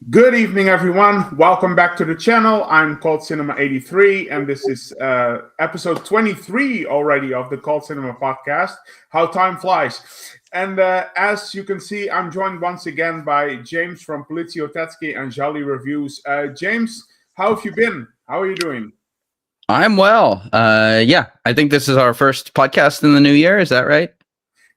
Good evening, everyone. Welcome back to the channel. I'm Cult Cinema 83, and this is episode 23 already of the Cult Cinema podcast. How time flies. And as you can see, I'm joined once again by James from Poliziotteschì and Gialli Reviews. James, how have you been? How are you doing? I'm well. Yeah, I think this is our first podcast in the new year. Is that right?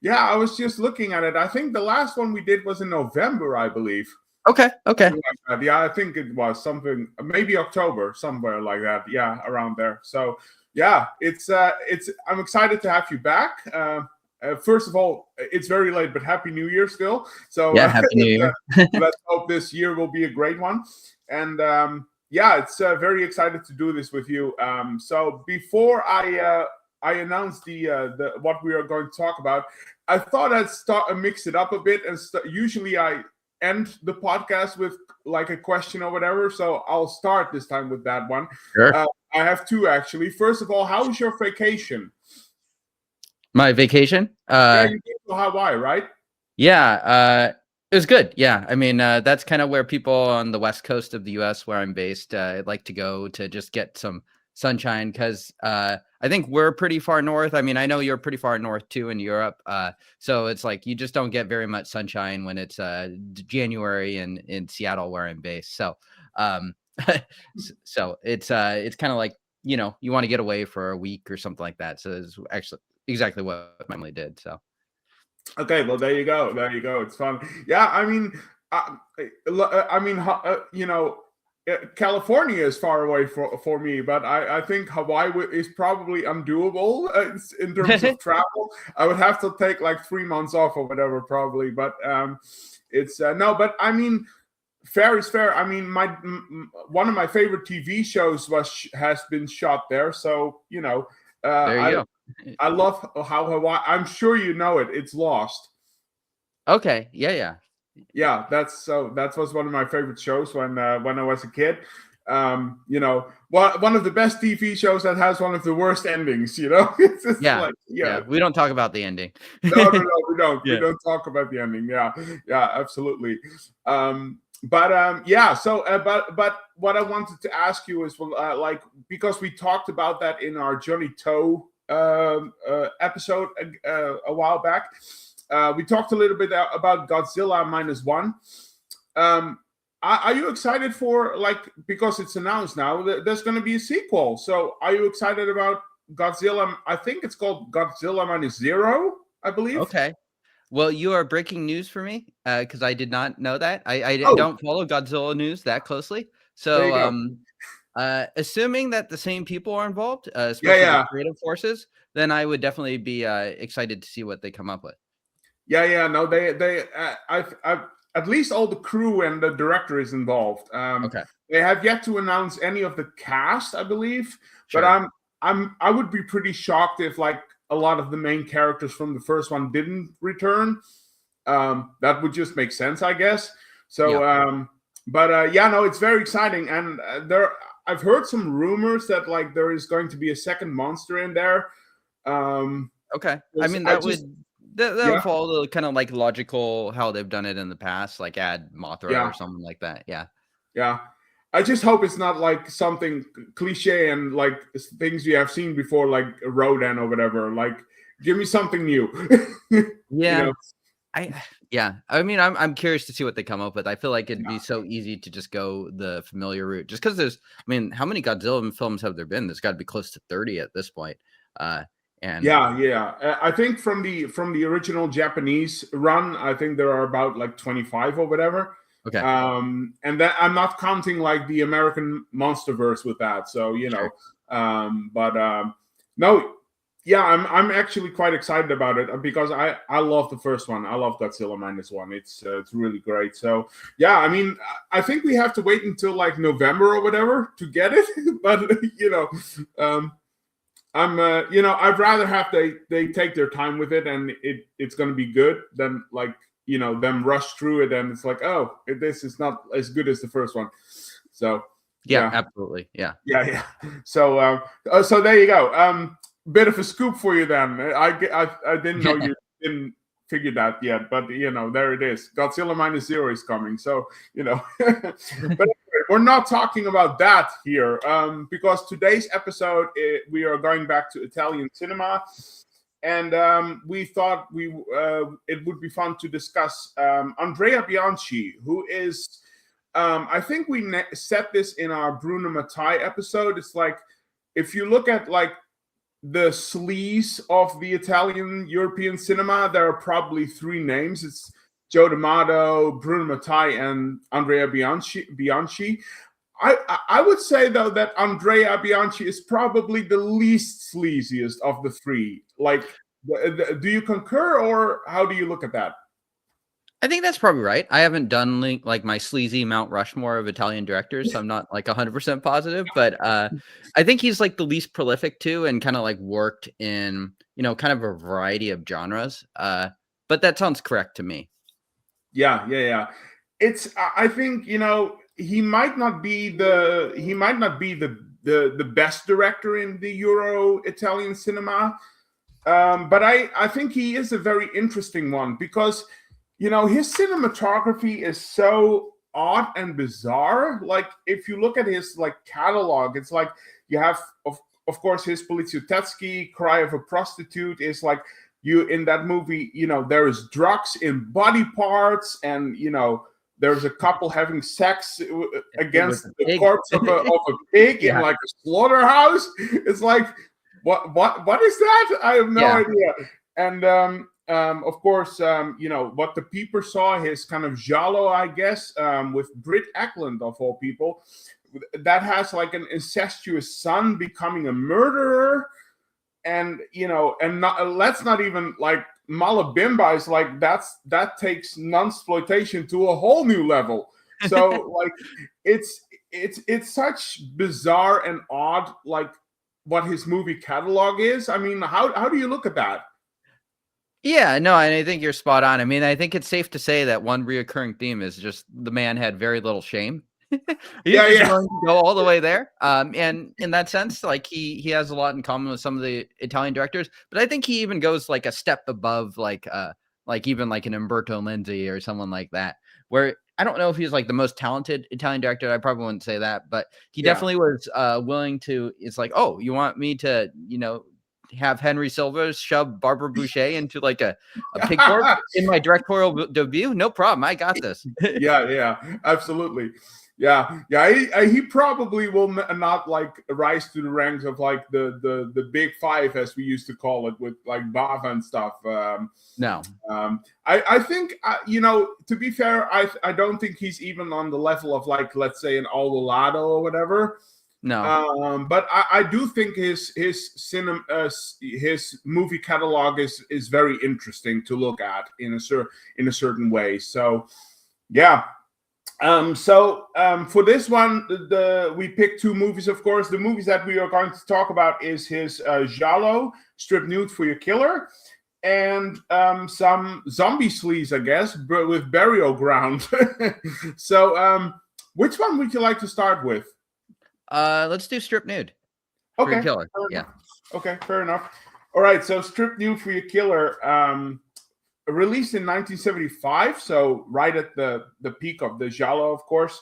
Yeah, I was just looking at it. I think the last one we did was in November, I believe. Okay. Like yeah, I think it was something, maybe October, somewhere like that. Yeah, around there. So yeah, it's. I'm excited to have you back. First of all, it's very late, but Happy New Year still. So Yeah, Happy New Year. Let's hope this year will be a great one. And yeah, it's very excited to do this with you. So before I announce the what we are going to talk about, I thought I'd start mix it up a bit, and usually I end the podcast with like a question or whatever. So I'll start this time with that one. Sure. I have two actually. First of all, how was your vacation? My vacation? Yeah, you came to Hawaii, right? Yeah, it was good. Yeah, I mean, that's kind of where people on the west coast of the U.S., where I'm based, like to go to just get some sunshine because I think we're pretty far north. I mean, I know you're pretty far north too in Europe. So it's like you just don't get very much sunshine when it's January in Seattle where I'm based. So so it's kind of like, you know, you want to get away for a week or something like that. So it's actually exactly what my family did. So Okay, well there you go. There you go. It's fun. Yeah, I mean, you know, California is far away for me, but I think Hawaii is probably undoable in terms of travel. I would have to take like 3 months off or whatever, probably. But it's no. But I mean, fair is fair. I mean, one of my favorite TV shows has been shot there. So you know, there you go. I love how Hawaii. I'm sure you know it. It's Lost. Okay. Yeah. Yeah, that was one of my favorite shows when I was a kid. You know, one of the best TV shows that has one of the worst endings. You know, it's just Yeah. like, yeah. We don't talk about the ending. No, we don't. Yeah. We don't talk about the ending. Yeah, absolutely. Yeah. So, but what I wanted to ask you is, like, because we talked about that in our Johnny Toe episode a while back. We talked a little bit about Godzilla -1. Are you excited for, like, because it's announced now, there's going to be a sequel. So are you excited about Godzilla? I think it's called Godzilla -0, I believe. Okay. Well, you are breaking news for me because I did not know that. I Oh. don't follow Godzilla news that closely. There you So go. assuming that the same people are involved, especially the creative forces, then I would definitely be excited to see what they come up with. Yeah. No, I've at least all the crew and the director is involved. Okay. They have yet to announce any of the cast, I believe. Sure. But I would be pretty shocked if like a lot of the main characters from the first one didn't return. That would just make sense, I guess. So, yeah, no, it's very exciting, and I've heard some rumors that like there is going to be a second monster in there. Okay. I mean, that would follow the kind of like logical how they've done it in the past, like add Mothra or something like that. Yeah. I just hope it's not like something cliche and like things we have seen before, like Rodan or whatever. Like, give me something new. Yeah. You know? I mean, I'm curious to see what they come up with. I feel like it'd be so easy to just go the familiar route, just because I mean, how many Godzilla films have there been? There's got to be close to 30 at this point. And I think from the original Japanese run, I think there are about like 25 or whatever. Okay. And that I'm not counting like the American Monsterverse with that. So you know, no, yeah, I'm actually quite excited about it because I love the first one. I love Godzilla -1. It's really great. So yeah, I mean, I think we have to wait until like November or whatever to get it. But you know, you know, I'd rather have they take their time with it and it's going to be good than like, you know, them rush through it and it's like, oh, this is not as good as the first one. So yeah. Absolutely. Yeah. So so there you go. Bit of a scoop for you then. I didn't know you didn't figured that yet, but there it is. Godzilla minus zero is coming. So but anyway, we're not talking about that here, because today's episode we are going back to Italian cinema, and we thought it would be fun to discuss Andrea Bianchi, who is I think we said this in our Bruno Mattei episode. It's like, if you look at like the sleaze of the Italian European cinema, there are probably three names. It's Joe D'Amato, Bruno Mattei, and Andrea Bianchi. I would say, though, that Andrea Bianchi is probably the least sleaziest of the three. Like, do you concur, or how do you look at that? I think that's probably right. I haven't done like my sleazy Mount Rushmore of Italian directors, so I'm not like 100% positive, but I think he's like the least prolific too, and kind of like worked in, kind of a variety of genres. But that sounds correct to me. Yeah. I think, he might not be the best director in the Euro Italian cinema. But I think he is a very interesting one, because his cinematography is so odd and bizarre. Like, if you look at his like catalog, it's like you have of course his Poliziotteschii, Cry of a Prostitute is like, you in that movie, there is drugs in body parts, and there's a couple having sex against the corpse of a pig in like a slaughterhouse. It's like, what is that? I have no idea. And of course, what the Peeper saw, his kind of Giallo, I guess, with Britt Ekland of all people, that has like an incestuous son becoming a murderer, and let's not even like Malabimba is like that takes nunsploitation to a whole new level. So like it's such bizarre and odd, like what his movie catalog is. I mean, how do you look at that? Yeah, no, and I think you're spot on. I mean, I think it's safe to say that one reoccurring theme is just the man had very little shame. He's just willing to go all the way there. And in that sense, like he has a lot in common with some of the Italian directors, but I think he even goes like a step above, like even like an Umberto Lenzi or someone like that, where I don't know if he's like the most talented Italian director. I probably wouldn't say that, but he definitely was willing to. It's like, oh, you want me to, have Henry Silva shove Barbara Boucher into like a pig corpse in my directorial debut? No problem. I got this. Yeah, absolutely. Yeah. He probably will not like rise to the ranks of like the big five, as we used to call it, with like Bava and stuff. No. I think to be fair, I don't think he's even on the level of like, let's say, an Aldolado or whatever. No. But I do think his movie catalog is very interesting to look at in a certain way. So yeah. For this one, we picked two movies, of course. The movies that we are going to talk about is his Giallo, Strip Nude for Your Killer, and some zombie sleaze, I guess, but with Burial Ground. So which one would you like to start with? Let's do Strip Nude. Okay. For Your Killer. Yeah. Okay, fair enough. All right, so Strip Nude for Your Killer, released in 1975, so right at the peak of the Giallo, of course.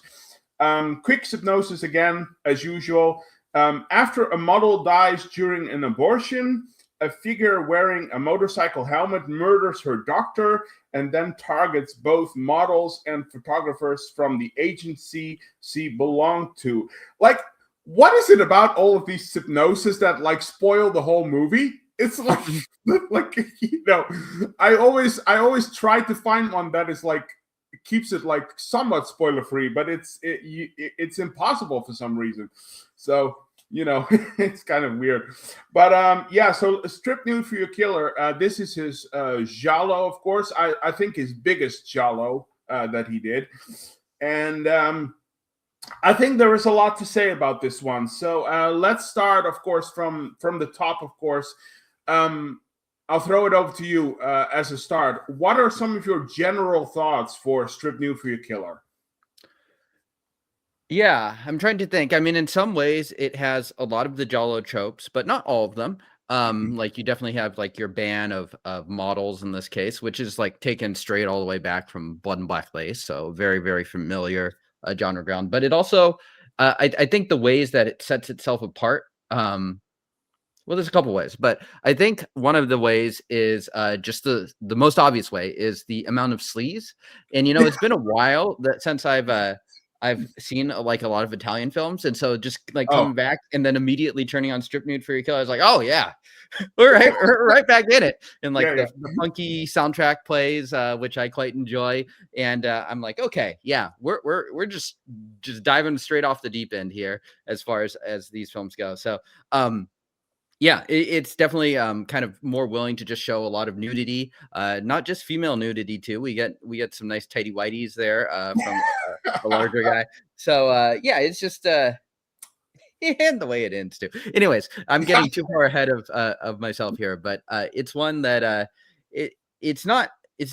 Quick synopsis again, as usual. After a model dies during an abortion, a figure wearing a motorcycle helmet murders her doctor and then targets both models and photographers from the agency she belonged to. Like, what is it about all of these synopses that like spoil the whole movie? It's like I always try to find one that is like keeps it like somewhat spoiler free, but it's impossible for some reason. So it's kind of weird. But so Strip Nude for Your Killer. This is his Giallo, of course. I think his biggest Giallo that he did, and I think there is a lot to say about this one. So let's start, of course, from the top. Of course, I'll throw it over to you as a start. What are some of your general thoughts for Strip Nude for Your Killer? Yeah, I'm trying to think. I mean, in some ways, it has a lot of the Giallo tropes, but not all of them. Like you definitely have like your ban of models in this case, which is like taken straight all the way back from Blood and Black Lace. So very, very familiar genre ground. But it also, I think the ways that it sets itself apart, well, there's a couple ways, but I think one of the ways is just the most obvious way is the amount of sleaze. And you know, it's been a while that since I've seen like a lot of Italian films, and so just like Oh, coming back and then immediately turning on Strip Nude for Your Kill, I was like, oh yeah, we're right back in it. And like yeah. the funky soundtrack plays, which I quite enjoy, and I'm like, okay, yeah, we're just diving straight off the deep end here as far as these films go. So yeah, it's definitely kind of more willing to just show a lot of nudity, not just female nudity too. We get some nice tighty whities there from the larger guy. So yeah, it's just and the way it ends too. Anyways, I'm getting too far ahead of myself here, but it's one that it's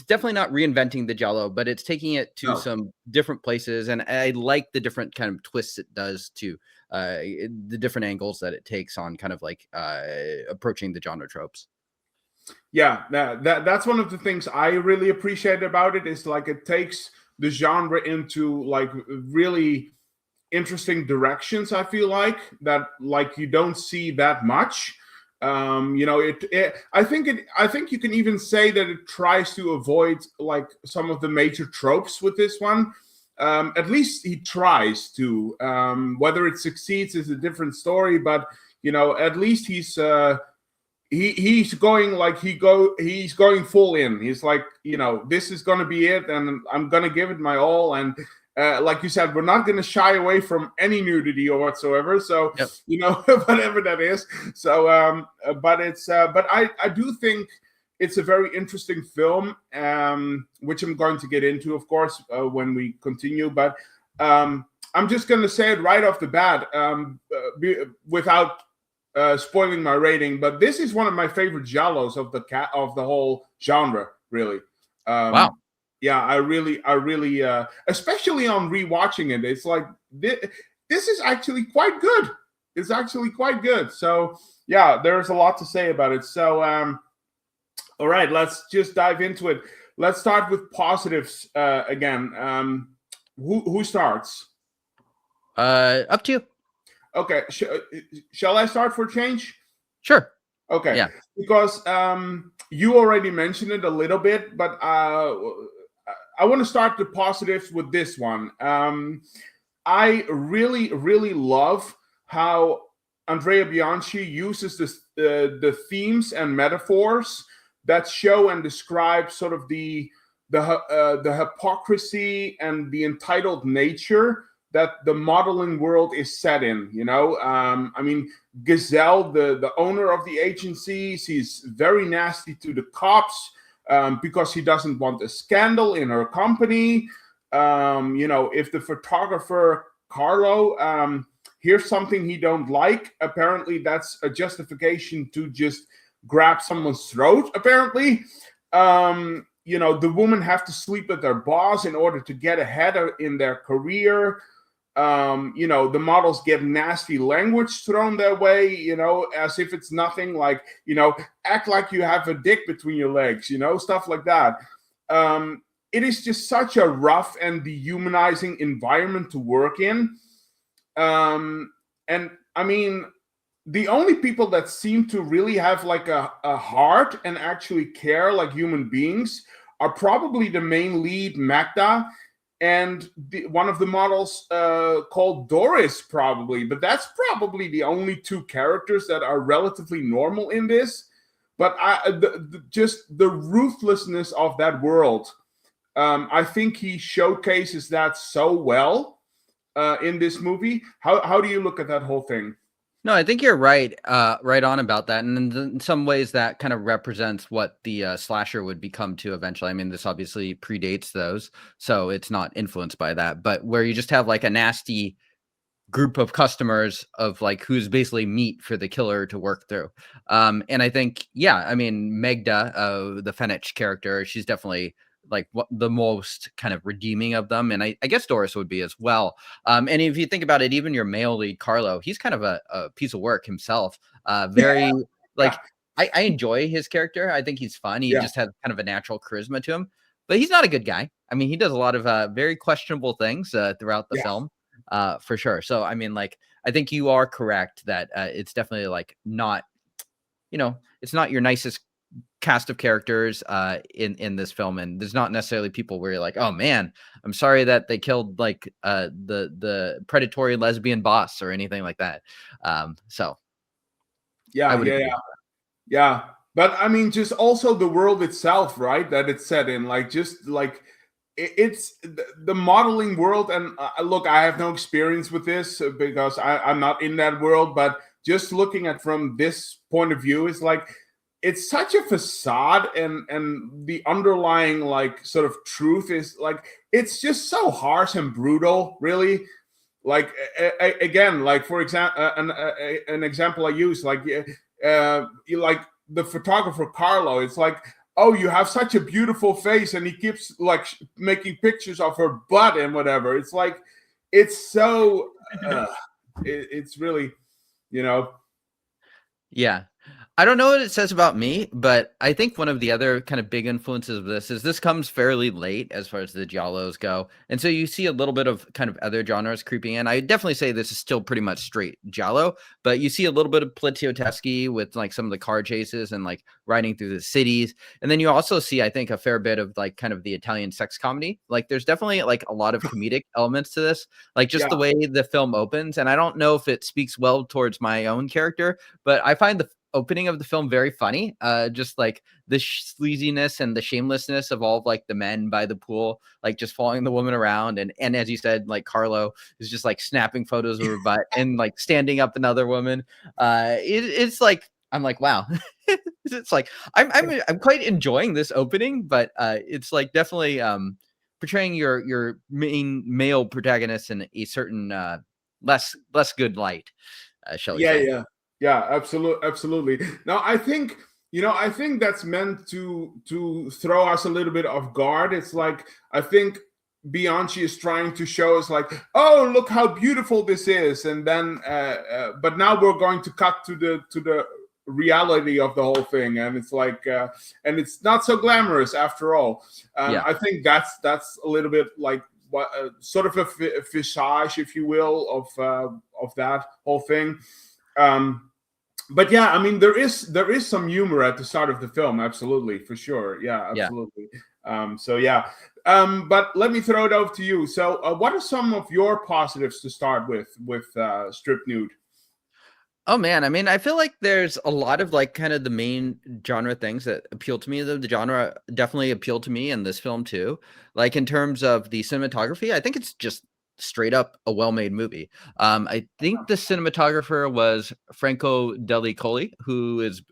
definitely not reinventing the Giallo, but it's taking it to No. some different places, and I like the different kind of twists it does to the different angles that it takes on kind of like approaching the genre tropes. Yeah, that's one of the things I really appreciate about it is like it takes the genre into like really interesting directions. I feel like that like you don't see that much. You know, I think you can even say that it tries to avoid like some of the major tropes with this one. At least he tries to. Whether it succeeds is a different story, but you know, at least he's going like he's going full in. He's like, you know, this is going to be it, and I'm going to give it my all. And like you said, we're not going to shy away from any nudity or whatsoever. So Yep. you know, whatever that is. So, but I do think it's a very interesting film, which I'm going to get into, of course, when we continue. But I'm just going to say it right off the bat, without spoiling my rating. But this is one of my favorite giallos of the whole genre, really. Wow. Yeah, I really, especially on rewatching it, it's like this is actually quite good. It's actually quite good. So yeah, there's a lot to say about it. So all right, let's just dive into it. Let's start with positives again. Who starts? Up to you. Okay, shall I start for a change? Sure. Okay, Yeah. because you already mentioned it a little bit, but I want to start the positives with this one. I really, really love how Andrea Bianchi uses the themes and metaphors that show and describe sort of the hypocrisy and the entitled nature that the modeling world is set in. You know, I mean, Gazelle, the owner of the agency, he's very nasty to the cops because he doesn't want a scandal in her company. You know, if the photographer Carlo hears something he don't like, apparently that's a justification to just grab someone's throat. Apparently, you know, the women have to sleep with their boss in order to get ahead in their career. You know, the models get nasty language thrown their way, you know, as if it's nothing, like, you know, act like you have a dick between your legs, you know, stuff like that. It is just such a rough and dehumanizing environment to work in. And I mean, the only people that seem to really have like a heart and actually care like human beings are probably the main lead, Magda, and one of the models called Doris, probably. But that's probably the only two characters that are relatively normal in this. But just the ruthlessness of that world, I think he showcases that so well in this movie. How do you look at that whole thing? No, I think you're right, right on about that. And in some ways, that kind of represents what the slasher would become to eventually. I mean, this obviously predates those, so it's not influenced by that. But where you just have like a nasty group of customers of like who's basically meat for the killer to work through. And I think, yeah, I mean, Megda, the Fenech character, she's definitely like what the most kind of redeeming of them. And I guess Doris would be as well. And if you think about it, even your male lead, Carlo, he's kind of a piece of work himself. Very, like I enjoy his character. I think he's fun. He Yeah. just has kind of a natural charisma to him, but he's not a good guy. I mean, he does a lot of very questionable things throughout the film, for sure. So, I mean, like, I think you are correct that it's definitely like not, it's not your nicest cast of characters in this film, and there's not necessarily people where you're like, oh man, I'm sorry that they killed like the predatory lesbian boss or anything like that. So I would agree. Yeah. But I mean, just also the world itself, right? That it's set in, like, just like it's the modeling world. And look, I have no experience with this because I'm not in that world. But just looking at from this point of view, is like it's such a facade, and the underlying like sort of truth is like it's just so harsh and brutal, really. Like again, like for example, an example I use, like you like the photographer Carlo. It's like, oh, you have such a beautiful face, and he keeps like making pictures of her butt and whatever. It's like it's so it's really, Yeah. I don't know what it says about me, but I think one of the other kind of big influences of this comes fairly late as far as the Giallos go. And so you see a little bit of kind of other genres creeping in. I definitely say this is still pretty much straight Giallo, but you see a little bit of Poliziotteschii with like some of the car chases and like riding through the cities. And then you also see, I think, a fair bit of like kind of the Italian sex comedy. Like there's definitely like a lot of comedic elements to this, like just the way the film opens. And I don't know if it speaks well towards my own character, but I find the opening of the film very funny, just like the sleaziness and the shamelessness of all of like the men by the pool, like just following the woman around, and as you said, like Carlo is just like snapping photos of her butt and like standing up another woman. It's like I'm like, wow. It's like I'm quite enjoying this opening, but it's like definitely portraying your main male protagonist in a certain less good light, shall we say. Yeah, absolutely. Now, I think that's meant to throw us a little bit off guard. It's like I think Bianchi is trying to show us like, oh, look how beautiful this is, and then but now we're going to cut to the reality of the whole thing, and it's like and it's not so glamorous after all. I think that's a little bit like what sort of a visage, if you will, of that whole thing. But yeah, I mean, there is some humor at the start of the film, absolutely, for sure. Yeah, absolutely. But let me throw it over to you. So, what are some of your positives to start with Strip Nude? Oh man, I mean, I feel like there's a lot of like kind of the main genre things that appeal to me. The genre definitely appealed to me in this film too. Like in terms of the cinematography, I think it's just straight up a well-made movie. I think the cinematographer was Franco Deli Colli, who's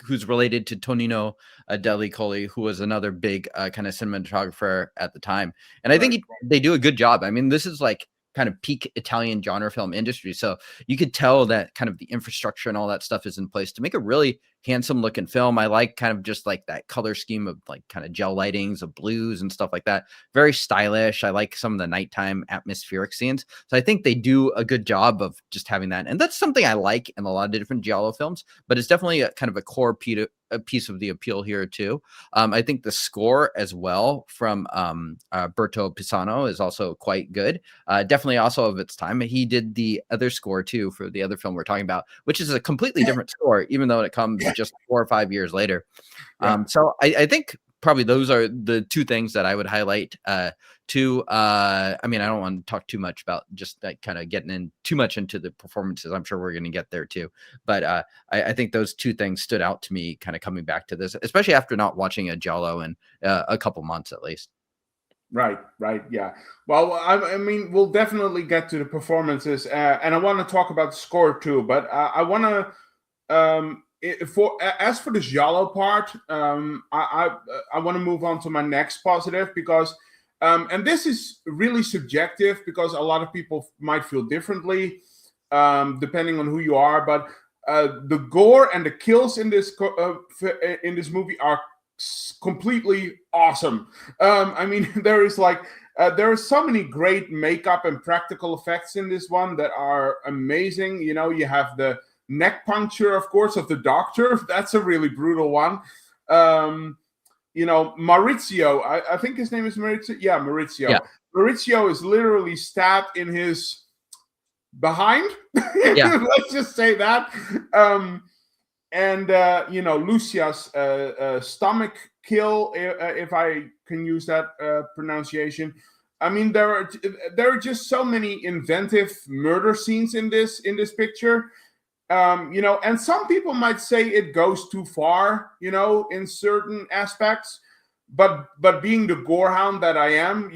related to Tonino Deli Colli, who was another big kind of cinematographer at the time. And I think they do a good job. I mean, this is like kind of peak Italian genre film industry. So you could tell that kind of the infrastructure and all that stuff is in place to make a really handsome looking film. I like kind of just like that color scheme of like kind of gel lightings of blues and stuff like that. Very stylish. I like some of the nighttime atmospheric scenes. So I think they do a good job of just having that. And that's something I like in a lot of different Giallo films, but it's definitely a kind of a core piece of the appeal here too. I think the score as well from Berto Pisano is also quite good. Definitely also of its time. He did the other score too for the other film we're talking about, which is a completely different score, even though it comes just 4 or 5 years later. So I think probably those are the two things that I would highlight. I mean, I don't want to talk too much about just like kind of getting in too much into the performances. I'm sure we're going to get there too. But I think those two things stood out to me kind of coming back to this, especially after not watching a Giallo in a couple months at least. Right. Yeah. Well, I mean, we'll definitely get to the performances, and I want to talk about the score too. But I want to, as for the Giallo part, I want to move on to my next positive because, and this is really subjective because a lot of people might feel differently, depending on who you are. But the gore and the kills in this movie are completely awesome. I mean, there are so many great makeup and practical effects in this one that are amazing. You know, you have the neck puncture, of course, of the doctor. That's a really brutal one. Maurizio, I think his name is Maurizio. Yeah, Maurizio. Yeah. Maurizio is literally stabbed in his behind. Yeah. Let's just say that. Lucia's stomach kill, if I can use that pronunciation. I mean, there are just so many inventive murder scenes in this picture. And some people might say it goes too far, in certain aspects. But being the gorehound that I am,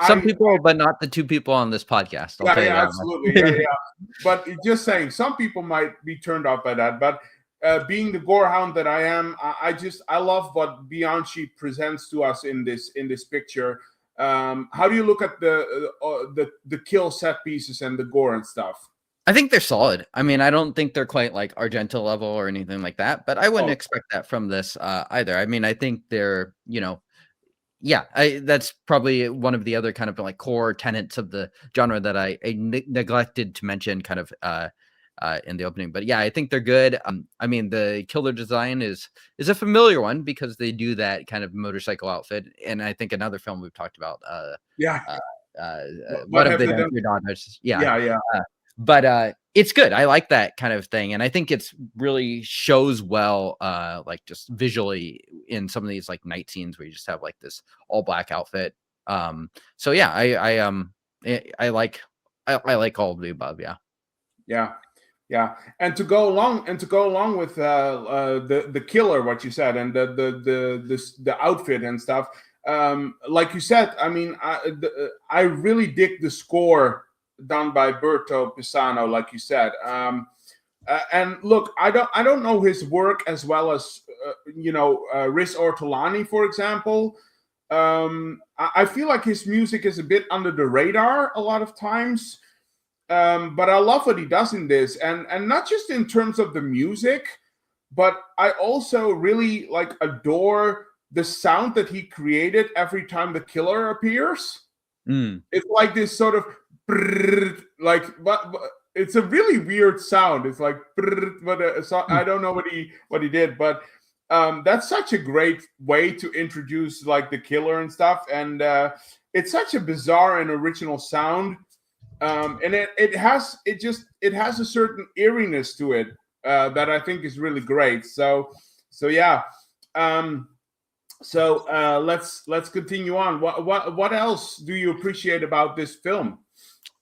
some people, but not the two people on this podcast. I'll tell you that absolutely. Yeah. But just saying, some people might be turned off by that. But being the gorehound that I am, I love what Bianchi presents to us in this picture. How do you look at the kill set pieces and the gore and stuff? I think they're solid. I mean, I don't think they're quite like Argento level or anything like that, but I wouldn't expect that from this either. I mean, I think they're, that's probably one of the other kind of like core tenets of the genre that I neglected to mention kind of in the opening. But yeah, I think they're good. I mean, the killer design is a familiar one because they do that kind of motorcycle outfit. And I think another film we've talked about. What have they done to your daughters? Yeah. But it's good. I like that kind of thing. And I think it's really shows well, like just visually in some of these like night scenes where you just have like this all black outfit. So yeah, I like all of the above. Yeah. And to go along with the killer, what you said, and the outfit and stuff, like you said, I mean, I really dig the score done by Berto Pisano, like you said. And look, I don't know his work as well as Riz Ortolani, for example. I feel like his music is a bit under the radar a lot of times. But I love what he does in this, and not just in terms of the music, but I also really like adore the sound that he created every time the killer appears. It's like this sort of like, but it's a really weird sound. It's like, but so I don't know what he did, but that's such a great way to introduce like the killer and stuff, and it's such a bizarre and original sound. And it has a certain eeriness to it that I think is really great. So yeah. Let's continue on. What else do you appreciate about this film?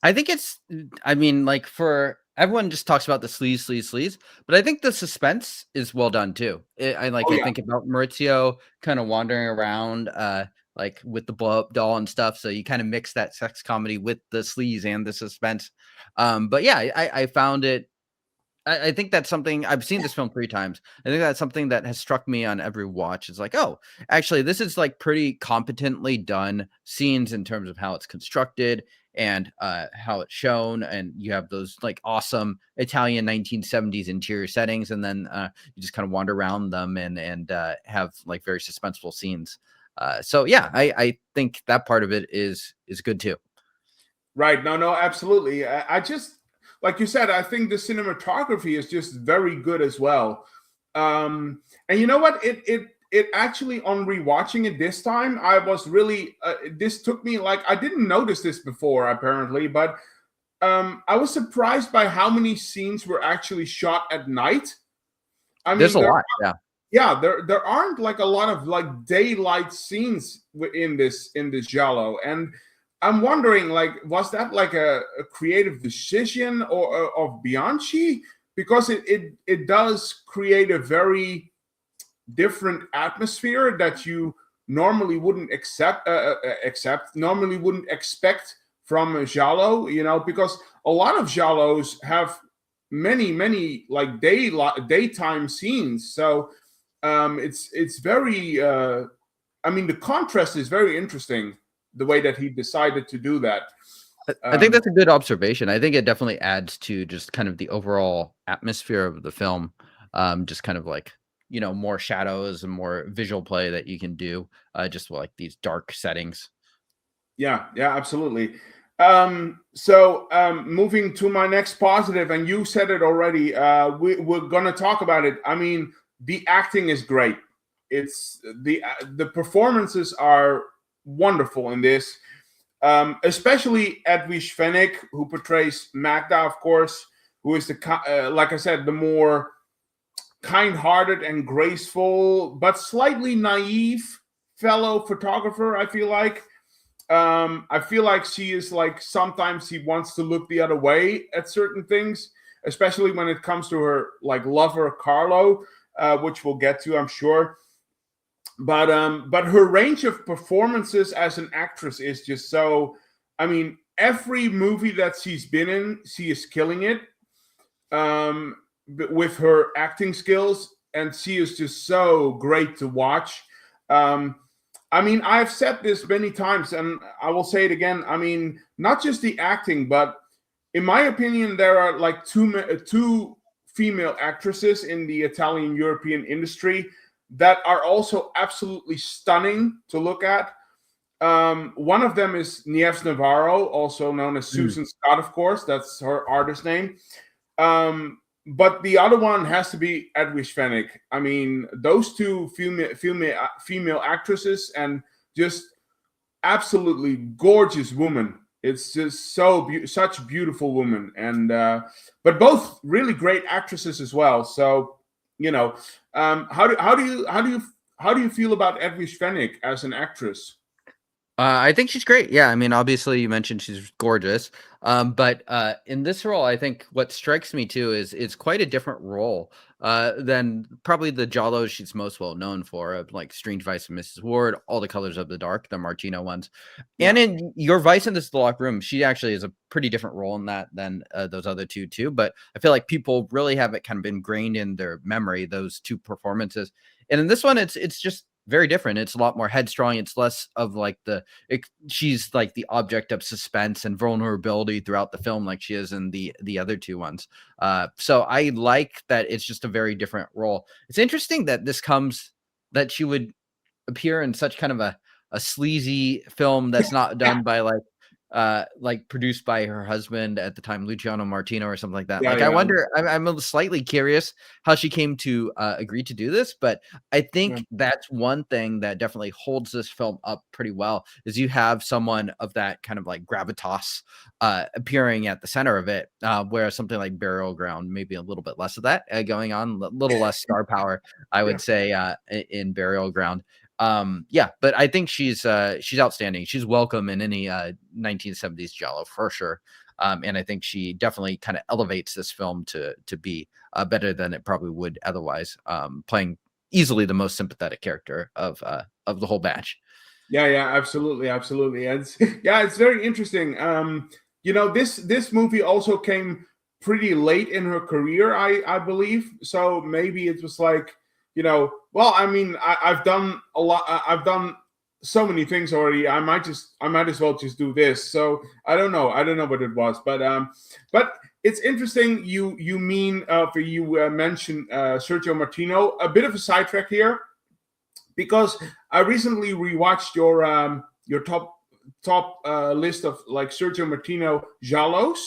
I think like for everyone just talks about the sleaze, but I think the suspense is well done too. I think about Maurizio kind of wandering around, like with the blow up doll and stuff. So you kind of mix that sex comedy with the sleaze and the suspense. But yeah, I found it. I think that's something I've seen this film 3 times. I think that's something that has struck me on every watch. It's like, oh, actually, this is like pretty competently done scenes in terms of how it's constructed and how it's shown. And you have those like awesome Italian 1970s interior settings, and then you just kind of wander around them and have like very suspenseful scenes. So yeah, I think that part of it is good too. Right. No, absolutely. I just, like you said, I think the cinematography is just very good as well. And you know what? It actually, on rewatching it this time, I was really, this took me like, I didn't notice this before apparently, but I was surprised by how many scenes were actually shot at night. I mean, there's a lot. Yeah. Yeah, there aren't like a lot of like daylight scenes in this Giallo, and I'm wondering, like, was that like a creative decision or of Bianchi? Because it does create a very different atmosphere that you normally wouldn't normally wouldn't expect from a Giallo, because a lot of Giallos have many like daytime scenes. So it's very I mean, the contrast is very interesting, the way that he decided to do that. I think that's a good observation. I think it definitely adds to just kind of the overall atmosphere of the film. Just kind of like, more shadows and more visual play that you can do just with like these dark settings. Yeah, absolutely. Moving to my next positive, and you said it already. We're gonna talk about it. I mean, the acting is great. It's the performances are wonderful in this, especially Edwige Fenech, who portrays Magda, of course, who is like I said, the more kind-hearted and graceful, but slightly naive fellow photographer. I feel like she is like, sometimes she wants to look the other way at certain things, especially when it comes to her like lover Carlo, which we'll get to, I'm sure. But her range of performances as an actress is just so. I mean, every movie that she's been in, she is killing it with her acting skills, and she is just so great to watch. I mean, I've said this many times, and I will say it again. I mean, not just the acting, but in my opinion, there are like two female actresses in the Italian European industry that are also absolutely stunning to look at. One of them is Nieves Navarro, also known as Susan Scott, of course. That's her artist name. But the other one has to be Edwige Fenech. I mean, those two female actresses, and just absolutely gorgeous woman. It's just such beautiful woman, and but both really great actresses as well. So, you know, how do you feel about Edwige Fenech as an actress? I think she's great. Yeah, I mean, obviously you mentioned she's gorgeous, but in this role, I think what strikes me too is it's quite a different role than probably the Giallo she's most well known for, like Strange Vice and Mrs. Ward, All the Colors of the Dark, the Martino ones, and in Your Vice in This Locked Room, she actually is a pretty different role in that than those other two too. But I feel like people really have it kind of ingrained in their memory, those two performances, and in this one, it's just very different. It's a lot more headstrong. It's less of like she's like the object of suspense and vulnerability throughout the film, like she is in the other two ones. So I like that it's just a very different role. It's interesting that that she would appear in such kind of a sleazy film that's not done by like produced by her husband at the time, Luciano Martino or something like that. I wonder, I'm slightly curious how she came to agree to do this, but I think that's one thing that definitely holds this film up pretty well, is you have someone of that kind of like gravitas appearing at the center of it, whereas something like Burial Ground, maybe a little bit less of that going on, a little less star power, I would say, in Burial Ground. But I think she's outstanding. She's welcome in any 1970s Giallo for sure. And I think she definitely kind of elevates this film to be better than it probably would otherwise, playing easily the most sympathetic character of the whole batch. Yeah, absolutely. It's very interesting. You know, this movie also came pretty late in her career, I believe. So maybe it was like, you know, well, I mean, I've done a lot. I've done so many things already. I might as well just do this. So I don't know what it was, but it's interesting. You mentioned Sergio Martino. A bit of a sidetrack here, because I recently rewatched your top list of like Sergio Martino Giallos.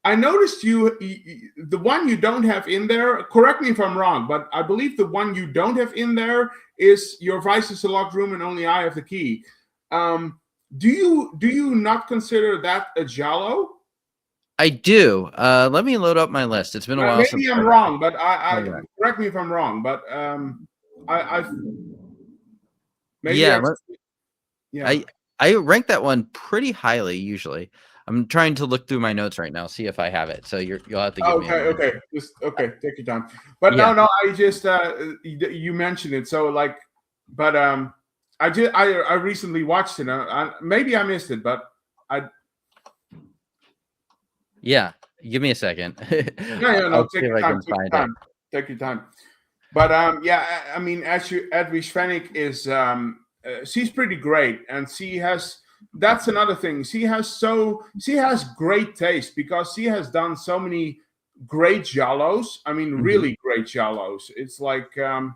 I noticed the one you don't have in there, correct me if I'm wrong, but I believe the one you don't have in there is Your Vice is a Locked Room and Only I Have the Key. Do you not consider that a Giallo? I do. Let me load up my list. It's been a while. Maybe I'm wrong, but I correct me if I'm wrong, but I rank that one pretty highly usually. I'm trying to look through my notes right now, see if I have it. So you'll have to give me a minute. Take your time. But no, I just you mentioned it, so like, but I recently watched it. Maybe I missed it, but give me a second. Take your time. Take your time. But I mean, Edwige Fenech is she's pretty great, and she has. That's another thing. She has great taste, because she has done so many great Giallos. I mean, really great Giallos. It's like, I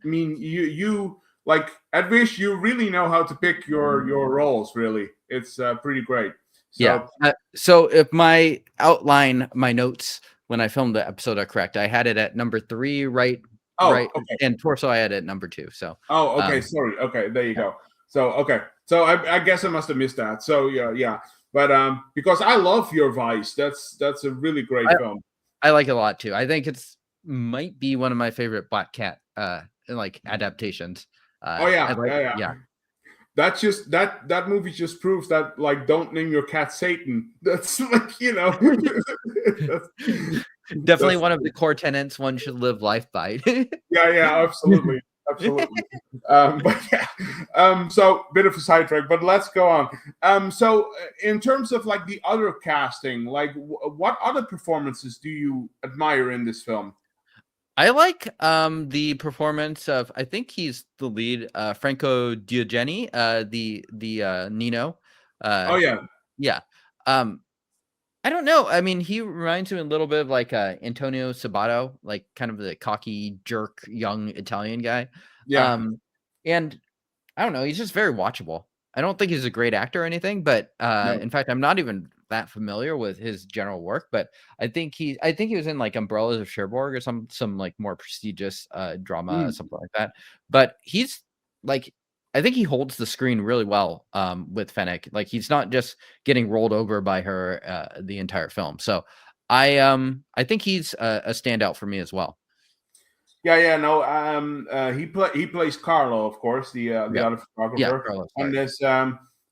mean, you like Edwige, you really know how to pick your roles. Really, it's pretty great. So so if my notes when I filmed the episode are correct, I had it at number 3, right, okay. and torso I had it at number 2. So okay, sorry. Okay, there you go. So so I guess I must have missed that. So yeah. But because I love Your Vice, that's a really great film. I like it a lot too. I think it's might be one of my favorite Black Cat like adaptations. Yeah. That's just that movie just proves that, like, don't name your cat Satan. That's like, definitely one of the core tenets one should live life by. yeah, absolutely. But yeah, so bit of a sidetrack, but let's go on. So in terms of like the other casting, like what other performances do you admire in this film? I like the performance of, I think he's the lead, Franco Diogeni, the Nino. Oh yeah. Yeah. I don't know. I mean, he reminds me a little bit of like Antonio Sabato, like kind of the cocky jerk young Italian guy. Yeah. And I don't know, he's just very watchable. I don't think he's a great actor or anything, but No. in fact, I'm not even that familiar with his general work, but I think he was in like Umbrellas of Cherbourg or some like more prestigious drama, something like that. But he's like, I think he holds the screen really well with Fenech. Like he's not just getting rolled over by her the entire film. So I think he's a standout for me as well. Yeah, no. He plays Carlo, of course, the other photographer. Yeah, Carlo, and there's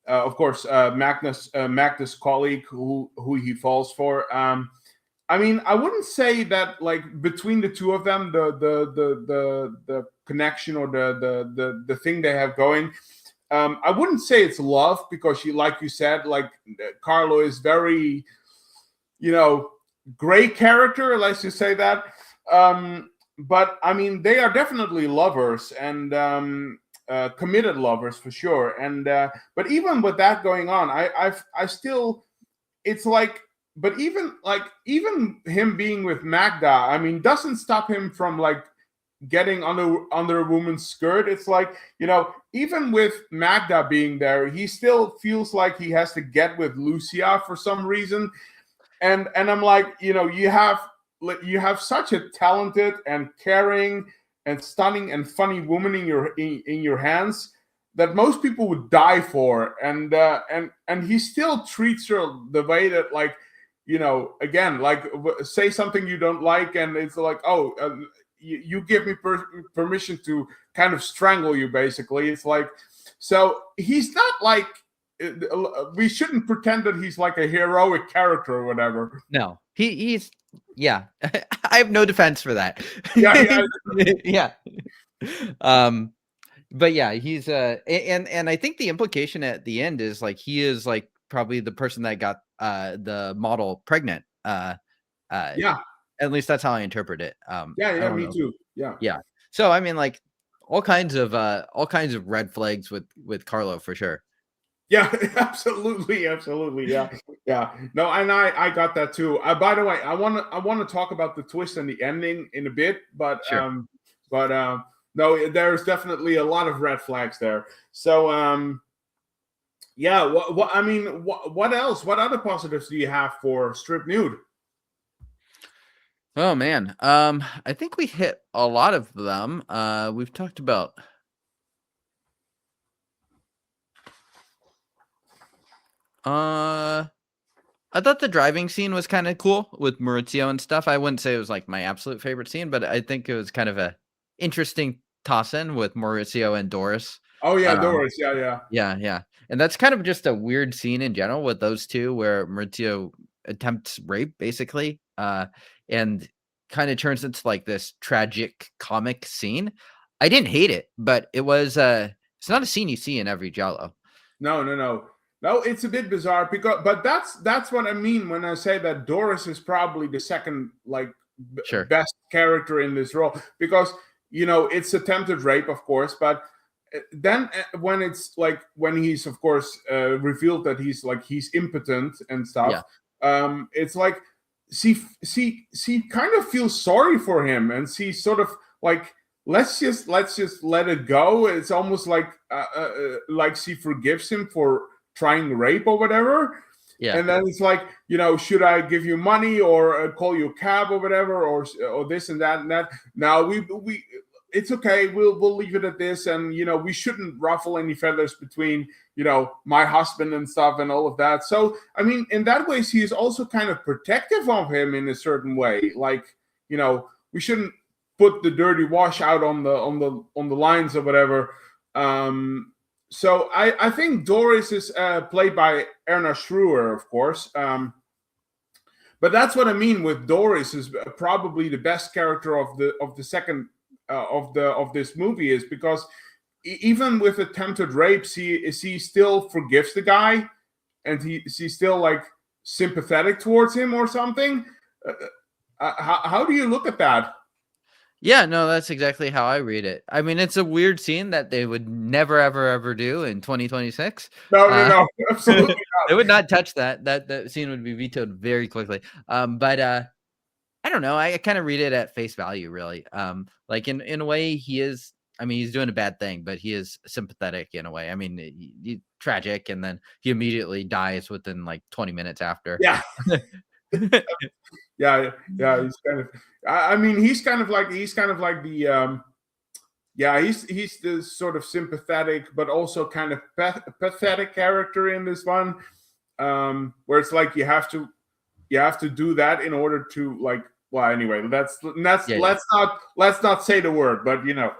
of course Magnus' colleague who he falls for. I mean, I wouldn't say that like between the two of them, the connection or the thing they have going. I wouldn't say it's love, because like you said, like Carlo is very, gray character. Let's just say that. But I mean, they are definitely lovers, and committed lovers for sure. And but even with that going on, I still, it's like, but even him being with Magda, I mean, doesn't stop him from like getting under a woman's skirt. It's like, even with Magda being there, he still feels like he has to get with Lucia for some reason. And I'm like, you have such a talented and caring and stunning and funny woman in your hands that most people would die for, and he still treats her the way that, like, again, like, say something you don't like, and it's like, oh, you give me permission to kind of strangle you, basically. It's like, so he's not like, we shouldn't pretend that he's like a heroic character or whatever. No, he's yeah. I have no defense for that. Yeah. But yeah, he's and I think the implication at the end is like he is like probably the person that got the model pregnant. Yeah. At least that's how I interpret it. Yeah, me too. Yeah. So I mean, like all kinds of red flags with Carlo for sure. Yeah, absolutely. Yeah. No, and I got that too. By the way, I want to talk about the twist and the ending in a bit, but sure. No, there's definitely a lot of red flags there. So yeah, what else? What other positives do you have for Strip Nude? Oh man, I think we hit a lot of them. We've talked about. I thought the driving scene was kind of cool with Maurizio and stuff. I wouldn't say it was like my absolute favorite scene, but I think it was kind of a interesting toss in with Maurizio and Doris. Oh yeah, Doris. Yeah. Yeah. And that's kind of just a weird scene in general with those two, where Maurizio attempts rape basically, and kind of turns into like this tragic comic scene. I didn't hate it, but it was it's not a scene you see in every Giallo. No, it's a bit bizarre, but that's what I mean when I say that Doris is probably the second, like, best character in this role, because it's attempted rape, of course, but then when it's like, when he's of course revealed that he's impotent and stuff, it's like she kind of feels sorry for him, and she sort of like let's just let it go. It's almost like she forgives him for trying rape or whatever. Yeah. And then it's like, should I give you money or call you a cab or whatever, or this and that and that. Now we it's okay. We'll leave it at this, and we shouldn't ruffle any feathers between my husband and stuff and all of that. So I mean, in that way, he is also kind of protective of him in a certain way. Like we shouldn't put the dirty wash out on the lines or whatever. So I think Doris is played by Erna Schurer, of course. But that's what I mean with Doris is probably the best character of the second of this movie, is because even with attempted rape, she still forgives the guy, and she's still like sympathetic towards him or something. How do you look at that? Yeah, no, that's exactly how I read it. I mean, it's a weird scene that they would never, ever, ever do in 2026. No, absolutely not. They would not touch that. That scene would be vetoed very quickly. But I don't know. I kind of read it at face value, really. Like in a way, he is. I mean, he's doing a bad thing, but he is sympathetic in a way. I mean, he's tragic, and then he immediately dies within like 20 minutes after. Yeah. yeah. He's kind of. I mean, he's kind of like the. He's the sort of sympathetic, but also kind of pathetic character in this one, where it's like you have to do that in order to like. Well, anyway, let's not say the word, but sure.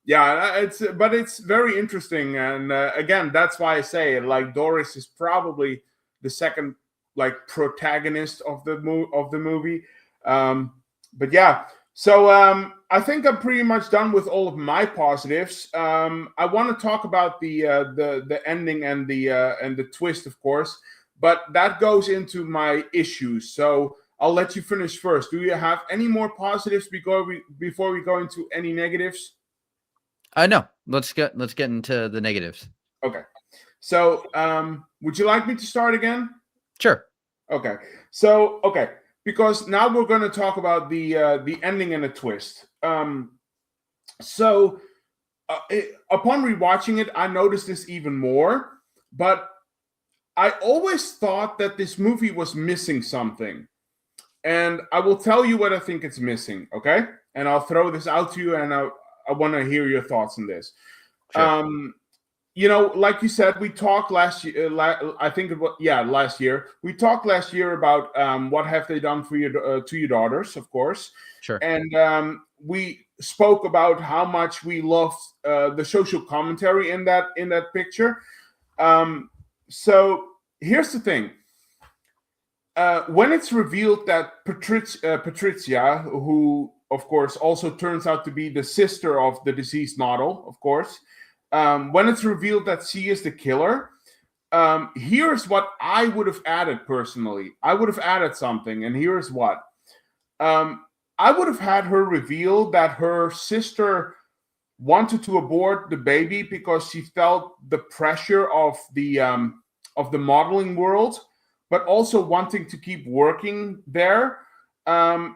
It's very interesting, and again, that's why I say it. Like Doris is probably the second like protagonist of the movie. But yeah, so I think I'm pretty much done with all of my positives. I want to talk about the ending and the twist, of course, but that goes into my issues. So I'll let you finish first. Do you have any more positives before we go into any negatives? No. Let's get into the negatives. Okay. So would you like me to start again? Sure. Okay. So because now we're going to talk about the ending and the twist. Upon rewatching it, I noticed this even more. But I always thought that this movie was missing something. And I will tell you what I think it's missing, okay? And I'll throw this out to you, and I want to hear your thoughts on this. Sure. Like you said, we talked last year. Last year we talked last year about what have they done for your to your daughters, of course. Sure. And we spoke about how much we loved the social commentary in that picture. So here's the thing. When it's revealed that Patricia, who of course also turns out to be the sister of the deceased model, of course, when it's revealed that she is the killer, here's what I would have added personally. I would have added something, and here's what. I would have had her reveal that her sister wanted to abort the baby because she felt the pressure of the modeling world, but also wanting to keep working there. I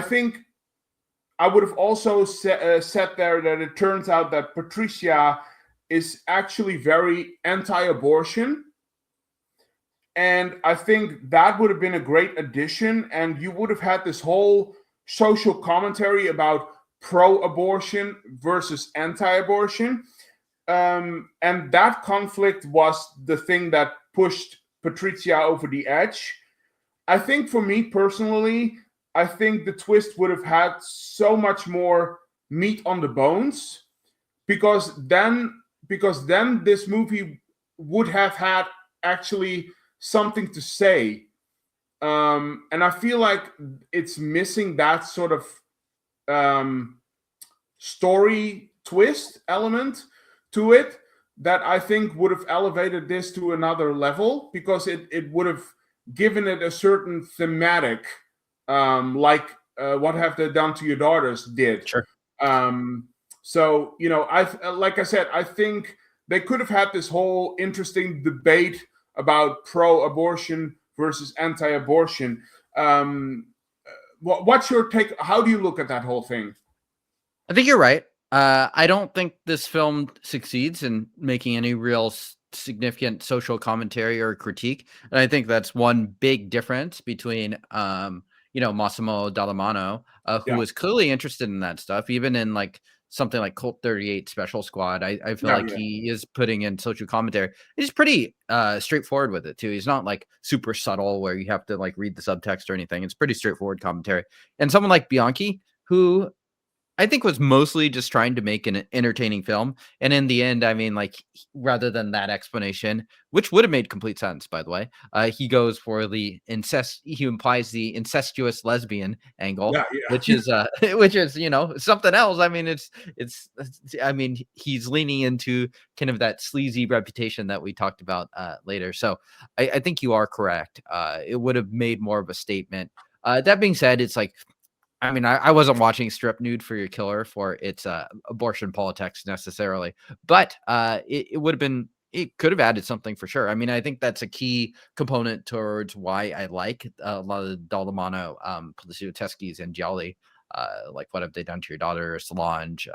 think I would have also said there that it turns out that Patricia is actually very anti-abortion. And I think that would have been a great addition. And you would have had this whole social commentary about pro-abortion versus anti-abortion. And that conflict was the thing that pushed Patricia over the edge. I think for me personally, I think the twist would have had so much more meat on the bones, because then this movie would have had actually something to say. And I feel like it's missing that sort of story twist element to it that I think would have elevated this to another level, because it would have given it a certain thematic, like What Have They Done to Your Daughters did. Sure. So, like I said, I think they could have had this whole interesting debate about pro-abortion versus anti-abortion. what's your take? How do you look at that whole thing? I think you're right. I don't think this film succeeds in making any real significant social commentary or critique, and I think that's one big difference between, Massimo Dallamano, who Yeah, was clearly interested in that stuff, even in like something like Cult 38 Special Squad. I feel yeah, like yeah, he is putting in social commentary. He's pretty straightforward with it too. He's not like super subtle where you have to like read the subtext or anything. It's pretty straightforward commentary. And someone like Bianchi, who I think was mostly just trying to make an entertaining film, and in the end, I mean, like, rather than that explanation, which would have made complete sense, by the way, he goes for the incest. He implies the incestuous lesbian angle, yeah, which yeah. is, which is, something else. I mean, I mean, he's leaning into kind of that sleazy reputation that we talked about later. So I think you are correct. It would have made more of a statement. That being said, it's like I mean, I wasn't watching Strip Nude for Your Killer for its abortion politics necessarily, but it would have been, it could have added something for sure. I mean, I think that's a key component towards why I like a lot of the Dallamano, Poliziotteschis and Gialli, like What Have They Done to Your Daughter, Solange,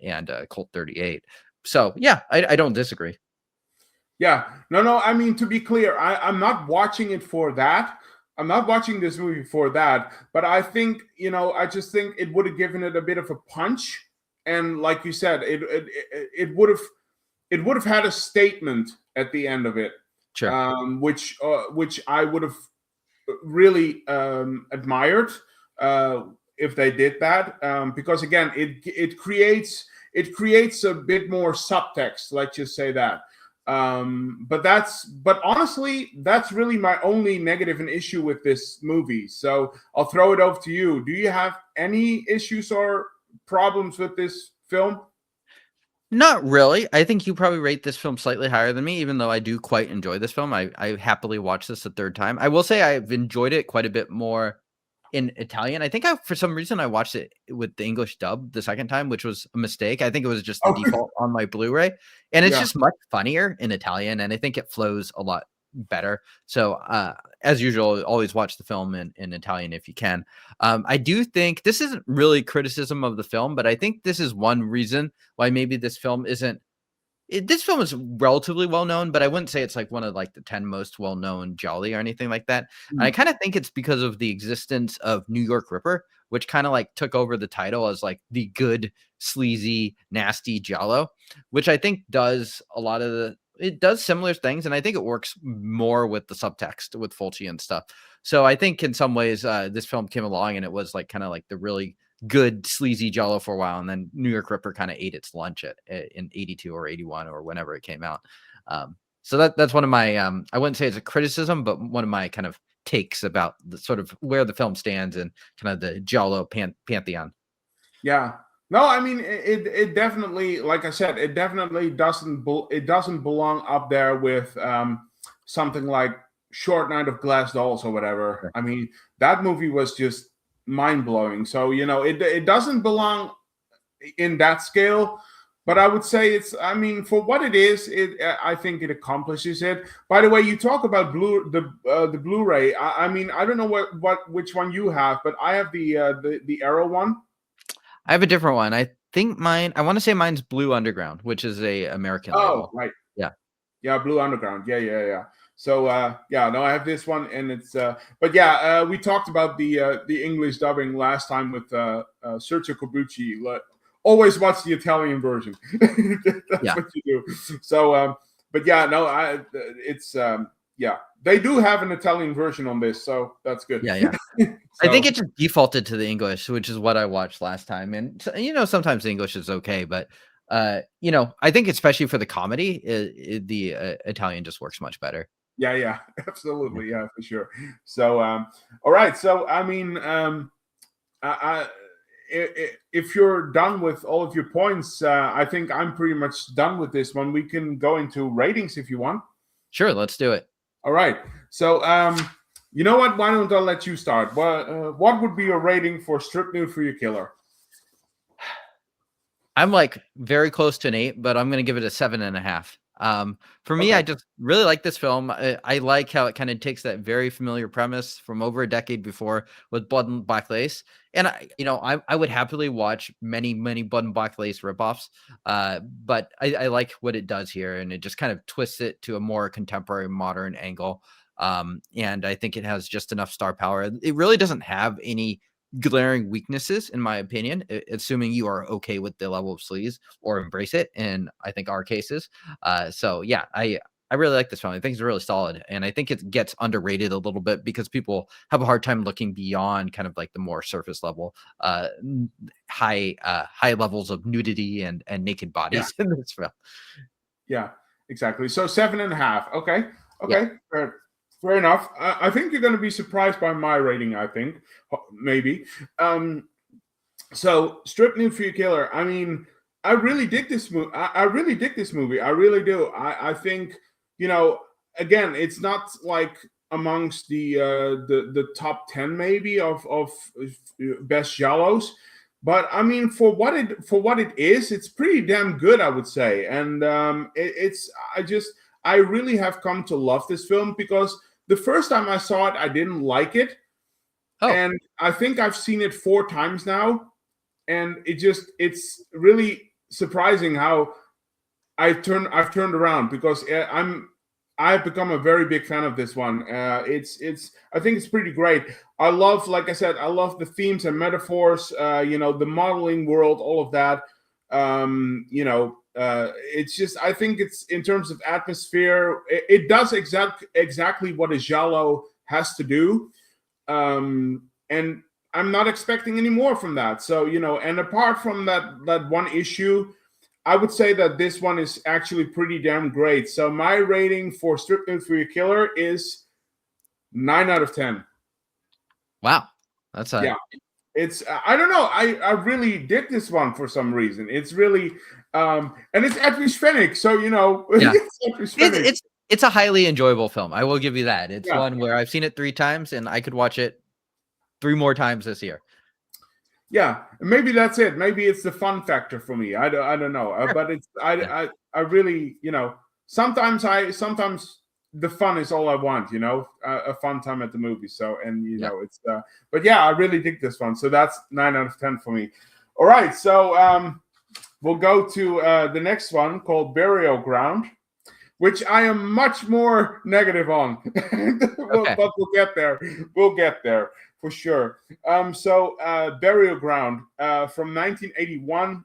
and Colt 38. So yeah, I don't disagree. Yeah, no. I mean, to be clear, I'm not watching it for that. I'm not watching this movie for that. But I think, I just think it would have given it a bit of a punch, and like you said, it would have had a statement at the end of it, Sure. which I would have really admired if they did that, because again, it creates a bit more subtext. Let's just say that. But honestly, that's really my only negative and issue with this movie. So I'll throw it over to you. Do you have any issues or problems with this film? Not really. I think you probably rate this film slightly higher than me, even though I do quite enjoy this film. I happily watch this a third time. I will say I've enjoyed it quite a bit more in Italian. I think for some reason I watched it with the English dub the second time, which was a mistake. I think it was just the Oh, default on my Blu-ray, and it's yeah, just much funnier in Italian, and I think it flows a lot better. So, as usual, always watch the film in Italian if you can. I do think this isn't really criticism of the film, but I think this is one reason why maybe this film isn't this film is relatively well known, but I wouldn't say it's like one of like the 10 most well known Gialli or anything like that. And I kind of think it's because of the existence of New York Ripper, which kind of like took over the title as like the good, sleazy, nasty Giallo, which I think does a lot of it does similar things. And I think it works more with the subtext with Fulci and stuff. So I think in some ways, this film came along and it was like kind of like the really good sleazy Giallo for a while, and then New York Ripper kind of ate its lunch in 82 or 81 or whenever it came out. So that's one of my I wouldn't say it's a criticism, but one of my kind of takes about the sort of where the film stands and kind of the Giallo pantheon. yeah. No, I mean it definitely, like I said, it definitely doesn't belong up there with something like Short Night of Glass Dolls or whatever. Sure. I mean, that movie was just mind blowing. So it doesn't belong in that scale. But I would say it's. I mean, for what it is, I think it accomplishes it. By the way, you talk about the Blu-ray. I mean, I don't know which one you have, but I have the Arrow one. I have a different one. I think mine. I want to say mine's Blue Underground, which is a American Oh, label. right. Yeah. Yeah, Blue Underground. Yeah. So yeah, no, I have this one, and it's. But yeah, we talked about the English dubbing last time with Sergio Corbucci. Always watch the Italian version. That's what you do. So, but yeah, no, it's yeah, they do have an Italian version on this, so that's good. Yeah. I think it just defaulted to the English, which is what I watched last time. And sometimes the English is okay, but I think especially for the comedy, the Italian just works much better. Yeah, absolutely, yeah, for sure. So, all right. So, I mean, if you're done with all of your points, I think I'm pretty much done with this one. We can go into ratings if you want. Sure, let's do it. All right. So, you know what? Why don't I let you start? What would be your rating for Strip Nude for Your Killer? I'm like very close to an 8, but I'm going to give it a 7.5. For me, Okay. I just really like this film. I like how it kind of takes that very familiar premise from over a decade before with Blood and Black Lace. And I would happily watch many Blood and Black Lace ripoffs. But I like what it does here, and it just kind of twists it to a more contemporary, modern angle. And I think it has just enough star power. It really doesn't have any glaring weaknesses, in my opinion, assuming you are okay with the level of sleaze or embrace it. In I think our cases. So yeah, I really like this film. I think it's really solid, and I think it gets underrated a little bit because people have a hard time looking beyond kind of like the more surface level, high levels of nudity and naked bodies in this film. Yeah, exactly. So 7.5. Okay. Yeah. Fair enough. I think you're going to be surprised by my rating. I think maybe. So Strip Nude for Your Killer. I mean, I really dig this movie. I really dig this movie. I really do. I think, again, it's not like amongst the top 10 maybe of best Giallos, but I mean, for what it is, it's pretty damn good, I would say. And I really have come to love this film because the first time I saw it, I didn't like it. Oh. And I think I've seen it 4 times now. And it's really surprising how I've turned around because I've become a very big fan of this one. I think it's pretty great. I love, like I said, I love the themes and metaphors, the modeling world, all of that. It's just, I think it's, in terms of atmosphere, it does exactly what a Giallo has to do. And I'm not expecting any more from that. So, and apart from that one issue, I would say that this one is actually pretty damn great. So my rating for Strip Nude for Your Killer is 9 out of 10. Wow. That's It's I don't know. I really dig this one for some reason. It's really and it's Edwige Fenech, so Yeah. it's a highly enjoyable film. I will give you that. It's one where I've seen it 3 times and I could watch it 3 more times this year. Yeah, maybe that's it. Maybe it's the fun factor for me. I don't know. Sure. But it's I really, sometimes the fun is all I want, a fun time at the movie. So, and it's but yeah, I really dig this one. So that's 9 out of 10 for me. All right, so we'll go to the next one called Burial Ground, which I am much more negative on. But we'll get there. We'll get there for sure. So Burial Ground from 1981.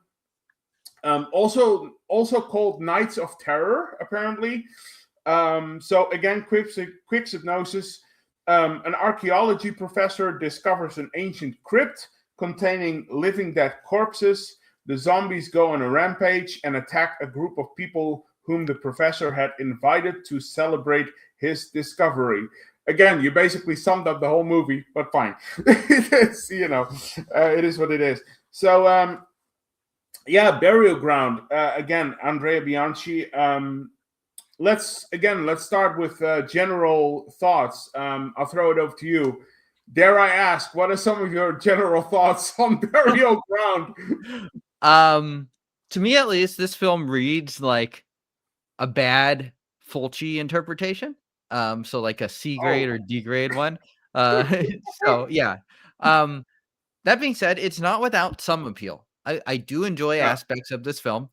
Also called Nights of Terror, apparently. So again, quick synopsis. An archaeology professor discovers an ancient crypt containing living dead corpses. The zombies go on a rampage and attack a group of people whom the professor had invited to celebrate his discovery. Again, you basically summed up the whole movie, but fine. It's, it is what it is. So, Burial Ground. Again, Andrea Bianchi. Let's start with general thoughts. I'll throw it over to you. Dare I ask, what are some of your general thoughts on Burial Ground? To me, at least, this film reads like a bad Fulci interpretation. So like a C grade or D grade one. So yeah. That being said, it's not without some appeal. I do enjoy aspects of this film.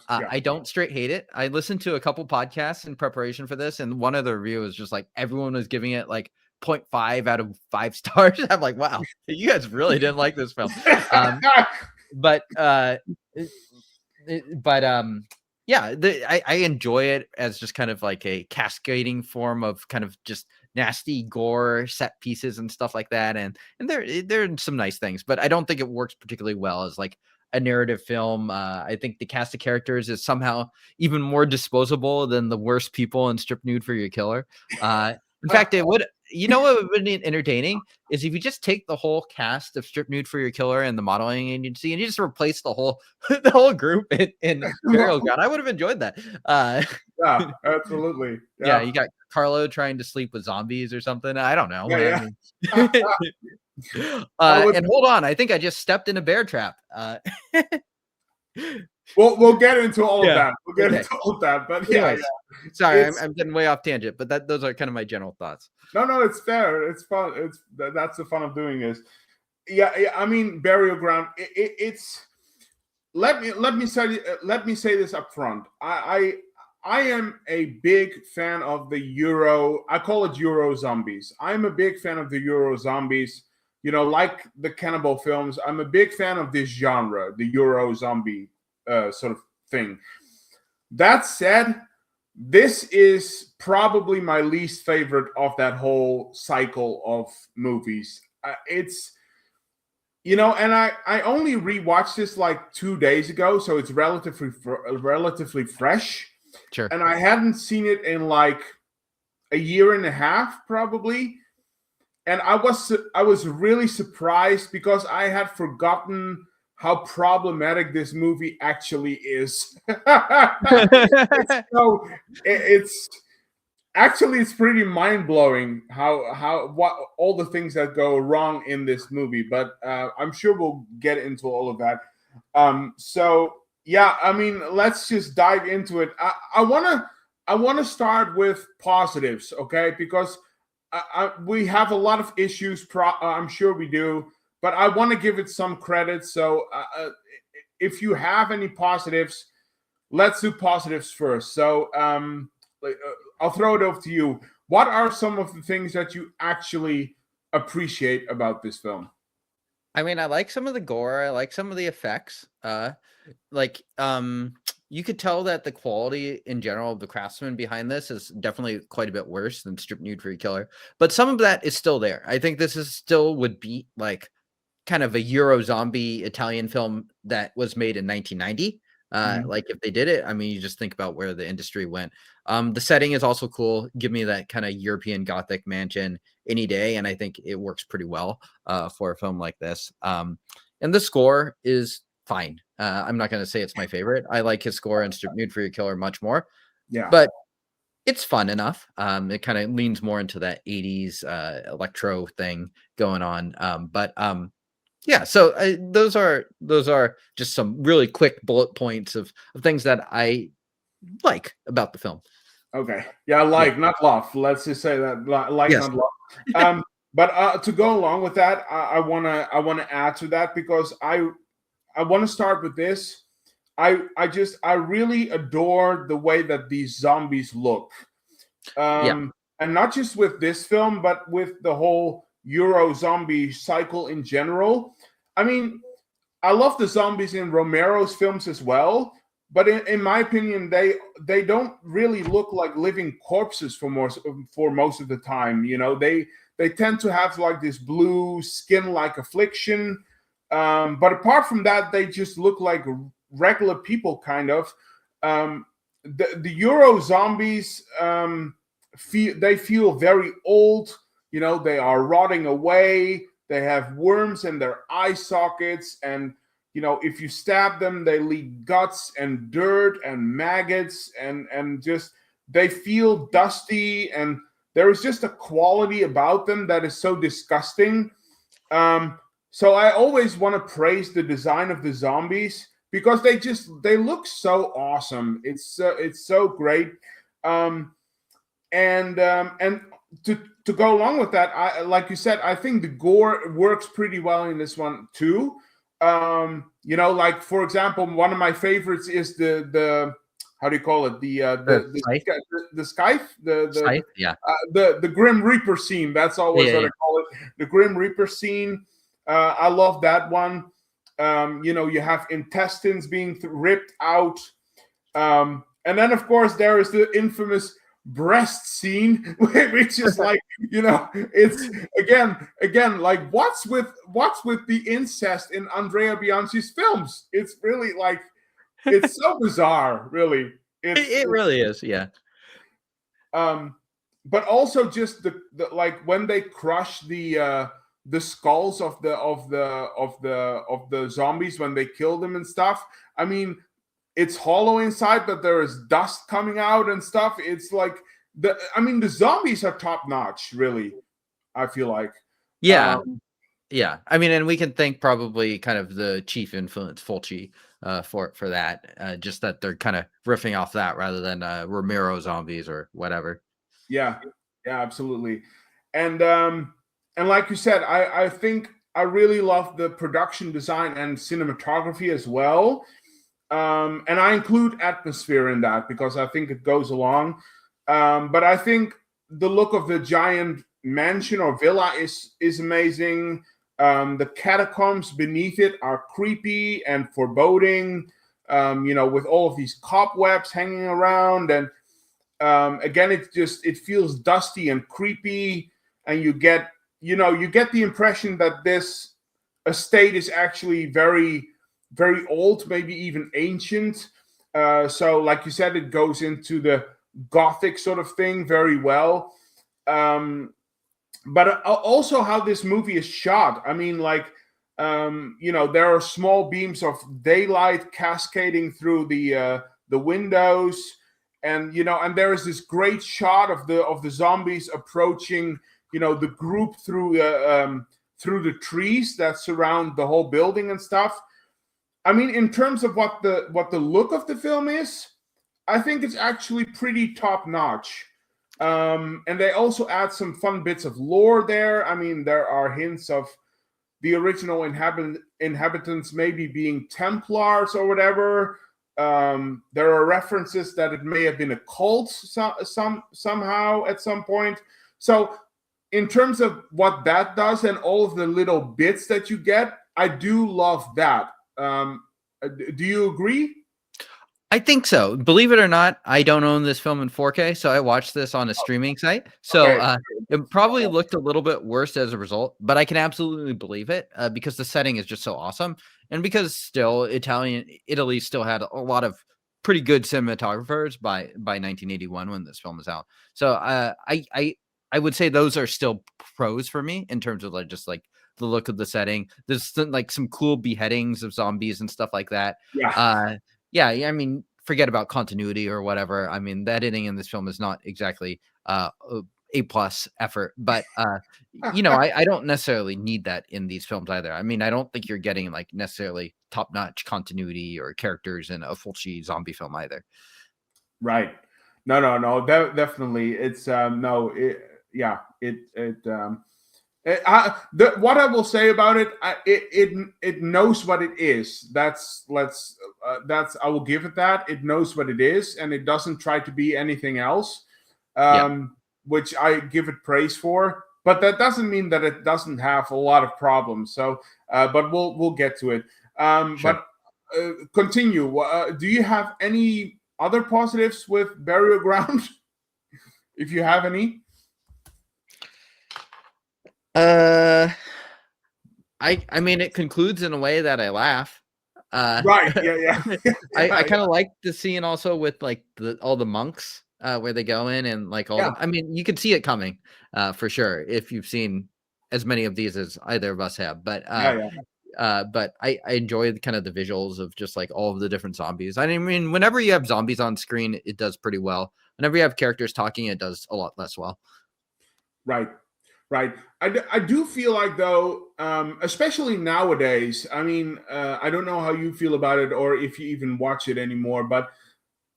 I don't straight hate it. I listened to a couple podcasts in preparation for this, and one of the reviews was just like everyone was giving it like 0.5 out of 5 stars. I'm like, wow, you guys really didn't like this film. Yeah, I enjoy it as just kind of like a cascading form of kind of just nasty gore set pieces and stuff like that. And there are some nice things, but I don't think it works particularly well as like a narrative film. I think the cast of characters is somehow even more disposable than the worst people in Strip Nude for Your Killer. In fact, it would. What would be entertaining is if you just take the whole cast of Strip Nude for Your Killer and the modeling agency and you just replace the whole group in Burial Ground. I would have enjoyed that. Yeah, absolutely. Yeah, you got Carlo trying to sleep with zombies or something. I don't know. Yeah. And hold on, I think I just stepped in a bear trap. We'll get into all of Yeah. that. We'll get Okay. into all of that. But Anyways, yeah. sorry, I'm getting way off tangent, but those are kind of my general thoughts. No, it's fair. It's fun. That's the fun of doing this. Yeah, I mean, Burial Ground. It's let me say this up front. I am a big fan of the Euro. I call it Euro zombies. I'm a big fan of the Euro zombies. You know, like the cannibal films. I'm a big fan of this genre, the Euro zombie sort of thing. That said, this is probably my least favorite of that whole cycle of movies. It's, you know, and I only rewatched this like 2 days ago, so it's relatively fresh. Sure. And I hadn't seen it in like a year and a half, probably. And I was really surprised because I had forgotten how problematic this movie actually is. It's pretty mind-blowing what all the things that go wrong in this movie, but I'm sure we'll get into all of that. So yeah, I mean, let's just dive into it. I want to start with positives, okay? Because we have a lot of issues. I'm sure we do, but I want to give it some credit. So if you have any positives, let's do positives first. So I'll throw it over to you. What are some of the things that you actually appreciate about this film? I mean, I like some of the gore. I like some of the effects. You could tell that the quality in general of the craftsman behind this is definitely quite a bit worse than Strip Nude for a Killer, but some of that is still there. I think this is still would be like kind of a Euro zombie Italian film that was made in 1990. Like if they did it, I mean, you just think about where the industry went. The setting is also cool. Give me that kind of European Gothic mansion any day, and I think it works pretty well for a film like this. And the score is fine. I'm not going to say it's my favorite. I like his score in Strip Nude for Your Killer much more. Yeah, but it's fun enough. It kind of leans more into that 80s electro thing going on. Yeah, so those are just some really quick bullet points of things that I like about the film. Okay. Yeah, not love. Let's just say that Yes. not love. But to go along with that, I wanna add to that because I want to start with this. I really adore the way that these zombies look. And not just with this film, but with the whole Euro zombie cycle in general. I mean, I love the zombies in Romero's films as well, but in my opinion, they don't really look like living corpses for most of the time. You know, they tend to have like this blue skin-like affliction. But apart from that, they just look like regular people, kind of. The Euro zombies feel very old. You know, they are rotting away. They have worms in their eye sockets, and you know, if you stab them, they leak guts and dirt and maggots, and just they feel dusty, and there is just a quality about them that is so disgusting. So I always want to praise the design of the zombies because they look so awesome. It's so great. And to go along with that, like you said, I think the gore works pretty well in this one too. You know, like for example, one of my favorites is the how do you call it? The Scythe, Scythe, yeah. The Grim Reaper scene. That's always what I call it. The Grim Reaper scene. I love that one. You know, you have intestines being ripped out. And then, of course, there is the infamous breast scene, which is like, you know, it's again, like what's with the incest in Andrea Bianchi's films? It's really like, it's so bizarre, really. It really is, yeah. But also just the like when they crush the skulls of the zombies when they kill them and stuff. I mean, it's hollow inside, but there is dust coming out and stuff. It's like the zombies are top notch, really. I feel like. Yeah. Yeah. I mean, and we can thank probably kind of the chief influence, Fulci, for that. Just that they're kind of riffing off that rather than Romero zombies or whatever. Yeah, yeah, absolutely. And like you said, I think I really love the production design and cinematography as well. And I include Atmosphere in that because I think it goes along. But I think the look of the giant mansion or villa is amazing. The catacombs beneath it are creepy and foreboding. With all of these cobwebs hanging around, and again, it feels dusty and creepy, and you get the impression that this estate is actually very, very old, maybe even ancient. So, like you said, it goes into the Gothic sort of thing very well. But also how this movie is shot. I mean, like, there are small beams of daylight cascading through the windows, and there is this great shot of the zombies approaching, the group through the trees that surround the whole building and stuff. I mean, in terms of what the look of the film is, I think it's actually pretty top notch. And they also add some fun bits of lore there. I mean, there are hints of the original inhabitants maybe being Templars or whatever. There are references that it may have been a cult somehow at some point. So in terms of what that does and all of the little bits that you get, I do love that. Do you agree? I think so. Believe it or not, I don't own this film in 4K, so I watched this on a streaming site. So Okay. it probably looked a little bit worse as a result, but I can absolutely believe it because the setting is just so awesome, and because still Italy still had a lot of pretty good cinematographers by 1981 when this film was out. So I would say those are still pros for me in terms of just like the look of the setting. There's like some cool beheadings of zombies and stuff like that. Yeah. Yeah, I mean, forget about continuity or whatever. I mean, the editing in this film is not exactly A+ effort, but I don't necessarily need that in these films either. I mean, I don't think you're getting like necessarily top-notch continuity or characters in a fully zombie film either. Right. No. Definitely. It's what I will say about it, it knows what it is. That's I will give it that. It knows what it is, and it doesn't try to be anything else, which I give it praise for. But that doesn't mean that it doesn't have a lot of problems. So, but we'll get to it. Sure. But continue. Do you have any other positives with Burial Ground? If you have any. I mean, it concludes in a way that I laugh. Right. Yeah. I kind of like the scene also with like all the monks where they go in and like I mean, you could see it coming for sure if you've seen as many of these as either of us have. But but I enjoy kind of the visuals of just like all of the different zombies. I mean, whenever you have zombies on screen, it does pretty well. Whenever you have characters talking, it does a lot less well. Right. I do feel like, though, especially nowadays, I mean, I don't know how you feel about it or if you even watch it anymore, but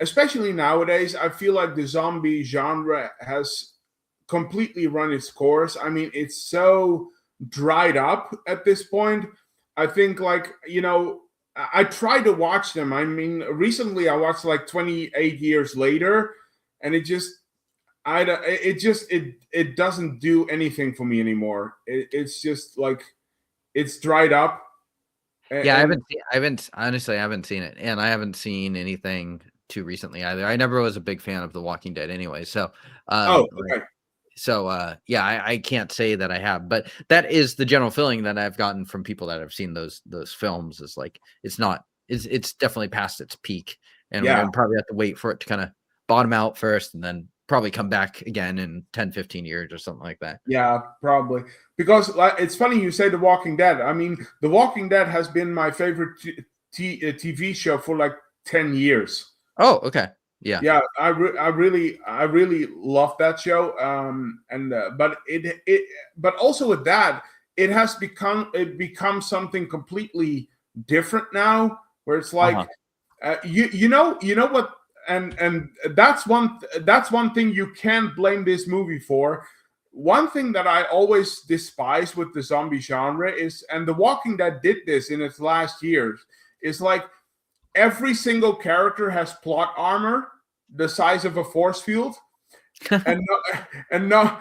especially nowadays, I feel like the zombie genre has completely run its course. I mean, it's so dried up at this point. I think, like, I try to watch them. I mean, recently I watched like 28 Years Later, and it doesn't do anything for me anymore. It's just like it's dried up. Yeah, I haven't seen it, and I haven't seen anything too recently either. I never was a big fan of The Walking Dead anyway, so okay. I can't say that I have, but that is the general feeling that I've gotten from people that have seen those films is like it's definitely past its peak, and we're gonna probably have to wait for it to kind of bottom out first and then probably come back again in 10-15 years or something like that. Yeah, probably. Because it's funny you say The Walking Dead. I mean, The Walking Dead has been my favorite TV show for like 10 years. Oh, okay. Yeah. I really love that show. But also with that, it has become something completely different now, where it's like, you know what, and that's one thing you can't blame this movie for. One thing that I always despise with the zombie genre is, and The Walking Dead did this in its last years, is like every single character has plot armor the size of a force field. No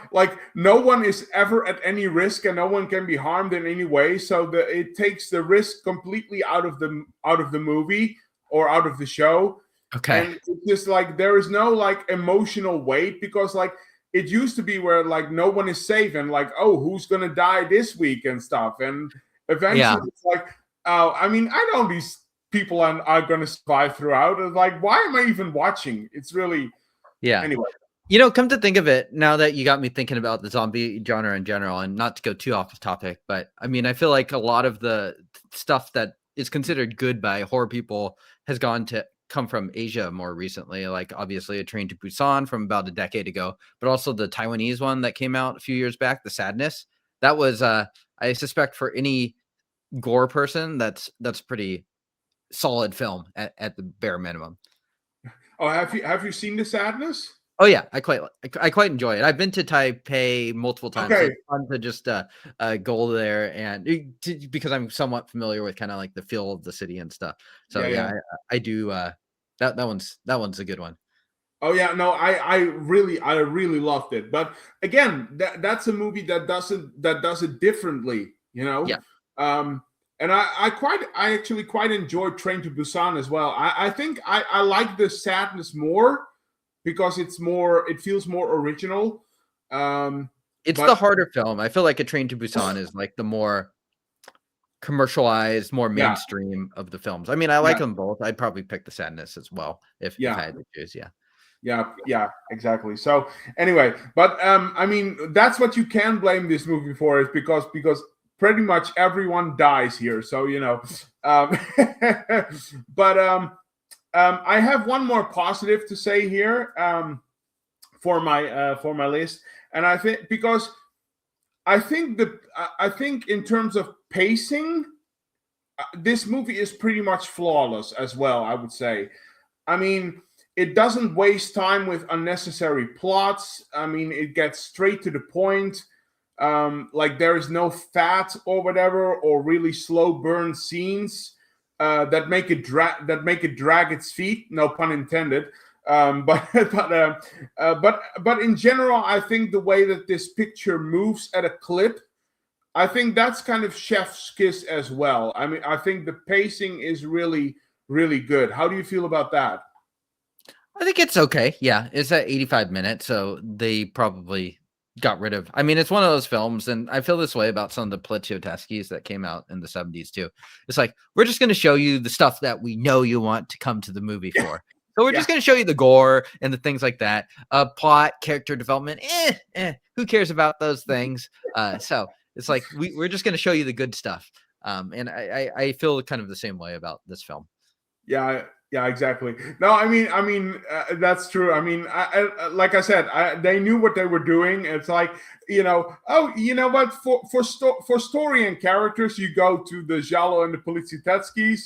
one is ever at any risk, and no one can be harmed in any way. So it takes the risk completely out of the movie or out of the show. Okay. And it's just like there is no like emotional weight, because like it used to be where like no one is safe and like, oh, who's gonna die this week and stuff. And eventually it's like, oh, I mean, I know these people are gonna survive throughout. It's like, why am I even watching? It's really anyway. You know, come to think of it, now that you got me thinking about the zombie genre in general, and not to go too off the topic, but I mean, I feel like a lot of the stuff that is considered good by horror people has come from Asia more recently. Like obviously A Train to Busan from about a decade ago, but also the Taiwanese one that came out a few years back, The Sadness. That was, I suspect for any gore person, that's pretty solid film at the bare minimum. Oh, have you seen The Sadness? Oh yeah, I quite enjoy it. I've been to Taipei multiple times. Okay. So it's fun to just go there, and because I'm somewhat familiar with kind of like the feel of the city and stuff. So I do. That one's a good one. Oh yeah, no, I really loved it. But again, that's a movie that does it differently, you know. Yeah. And I actually quite enjoyed Train to Busan as well. I think I like The Sadness more, because it feels more original. It's the harder film. I feel like A Train to Busan is like the more commercialized, more mainstream of the films. I mean, I like them both. I'd probably pick The Sadness as well if I had to choose. Yeah, exactly. So anyway, but I mean, that's what you can blame this movie for, is because pretty much everyone dies here. So you know, but I have one more positive to say here for my list, and I think because I think in terms of pacing, this movie is pretty much flawless as well, I would say. I mean, it doesn't waste time with unnecessary plots. I mean, it gets straight to the point. Like there is no fat or whatever, or really slow burn scenes that make it drag its feet. No pun intended. But in general, I think the way that this picture moves at a clip, I think that's kind of chef's kiss as well. I mean, I think the pacing is really, really good. How do you feel about that? I think it's okay. Yeah, it's at 85 minutes, so they probably got rid of. I mean, it's one of those films, and I feel this way about some of the Poliziotteschi that came out in the 70s too. It's like, we're just going to show you the stuff that we know you want to come to the movie for. So we're just going to show you the gore and the things like that. Plot, character development, who cares about those things? So it's like we're just going to show you the good stuff. And I feel kind of the same way about this film. Yeah, exactly. No, I mean, that's true. I mean, I like I said, they knew what they were doing. It's like, you know, oh, you know what? For story and characters, you go to the Giallo and the Poliziotteschi.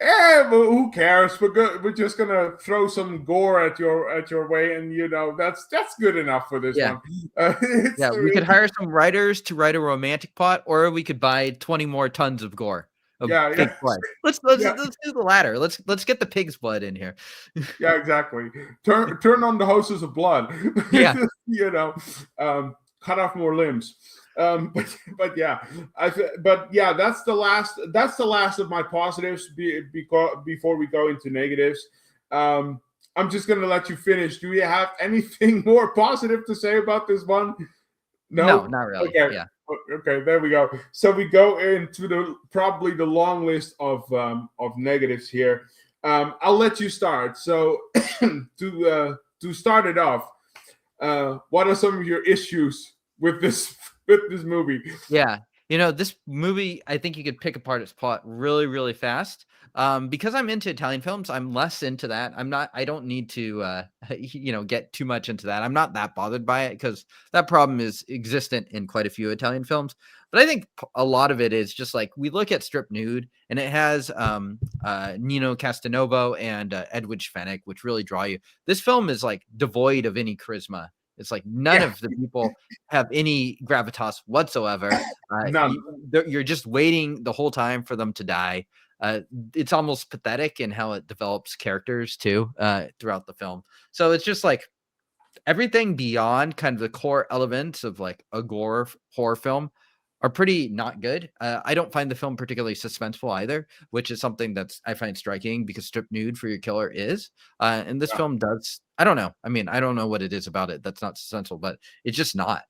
Well, who cares? We're just gonna throw some gore at your way, and you know that's good enough for this one. We could hire some writers to write a romantic plot, or we could buy 20 more tons of gore. Pig blood. Let's do the latter. Let's get the pig's blood in here. Yeah, exactly. Turn on the hoses of blood. Yeah. You know, cut off more limbs. But yeah, that's the last of my positives. Before we go into negatives, I'm just gonna let you finish. Do you have anything more positive to say about this one? No, not really. Okay. Yeah. Okay, there we go. So we go into probably the long list of negatives here. I'll let you start. So to start it off, what are some of your issues with this movie? Yeah, you know, this movie, I think you could pick apart its plot really, really fast. Because I'm into Italian films, I'm less into that. I don't need to, get too much into that. I'm not that bothered by it because that problem is existent in quite a few Italian films. But I think a lot of it is just like we look at Strip Nude and it has Nino Castelnuovo and Edwige Fenech, which really draw you. This film is like devoid of any charisma. It's like none of the people have any gravitas whatsoever. None. You're just waiting the whole time for them to die. It's almost pathetic in how it develops characters too throughout the film. So it's just like everything beyond kind of the core elements of like a gore horror film are pretty not good. I don't find the film particularly suspenseful either, which is something that's I find striking because Strip Nude for Your Killer is. And this film does. I don't know. I mean, I don't know what it is about it that's not suspenseful, but it's just not.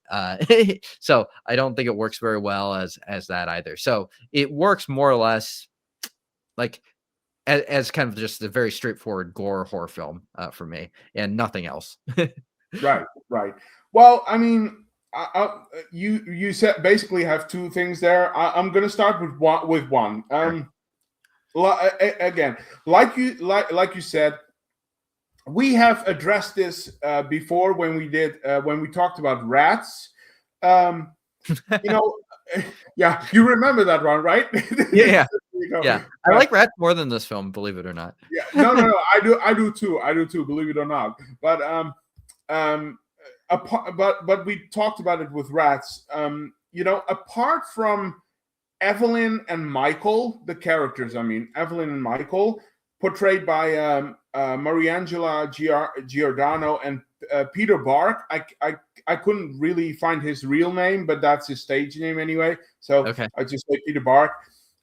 So I don't think it works very well as that either. So it works more or less like as kind of just a very straightforward gore horror film for me and nothing else. Right. Well, I mean, you said basically have two things there. I'm going to start with one. Again, like you said, we have addressed this before when we talked about rats. Yeah, you remember that one, right? Yeah. Yeah, I like rats more than this film, believe it or not. Yeah, no, I do too, believe it or not. But but we talked about it with rats. Apart from Evelyn and Michael, the characters, Evelyn and Michael, portrayed by Mariangela Giordano and Peter Bark. I couldn't really find his real name, but that's his stage name anyway. So okay. I just say Peter Bark.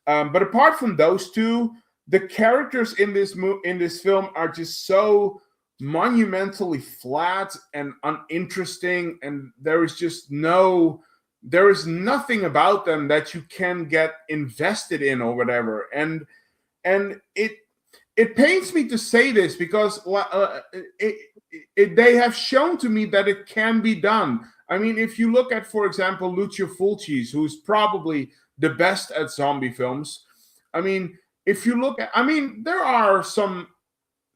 But apart from those two, the characters in this film are just so monumentally flat and uninteresting, and there is nothing about them that you can get invested in or whatever. And it pains me to say this because they have shown to me that it can be done. I mean, if you look at, for example, Lucio Fulci's, who's probably the best at zombie films. I mean, if you look at, there are some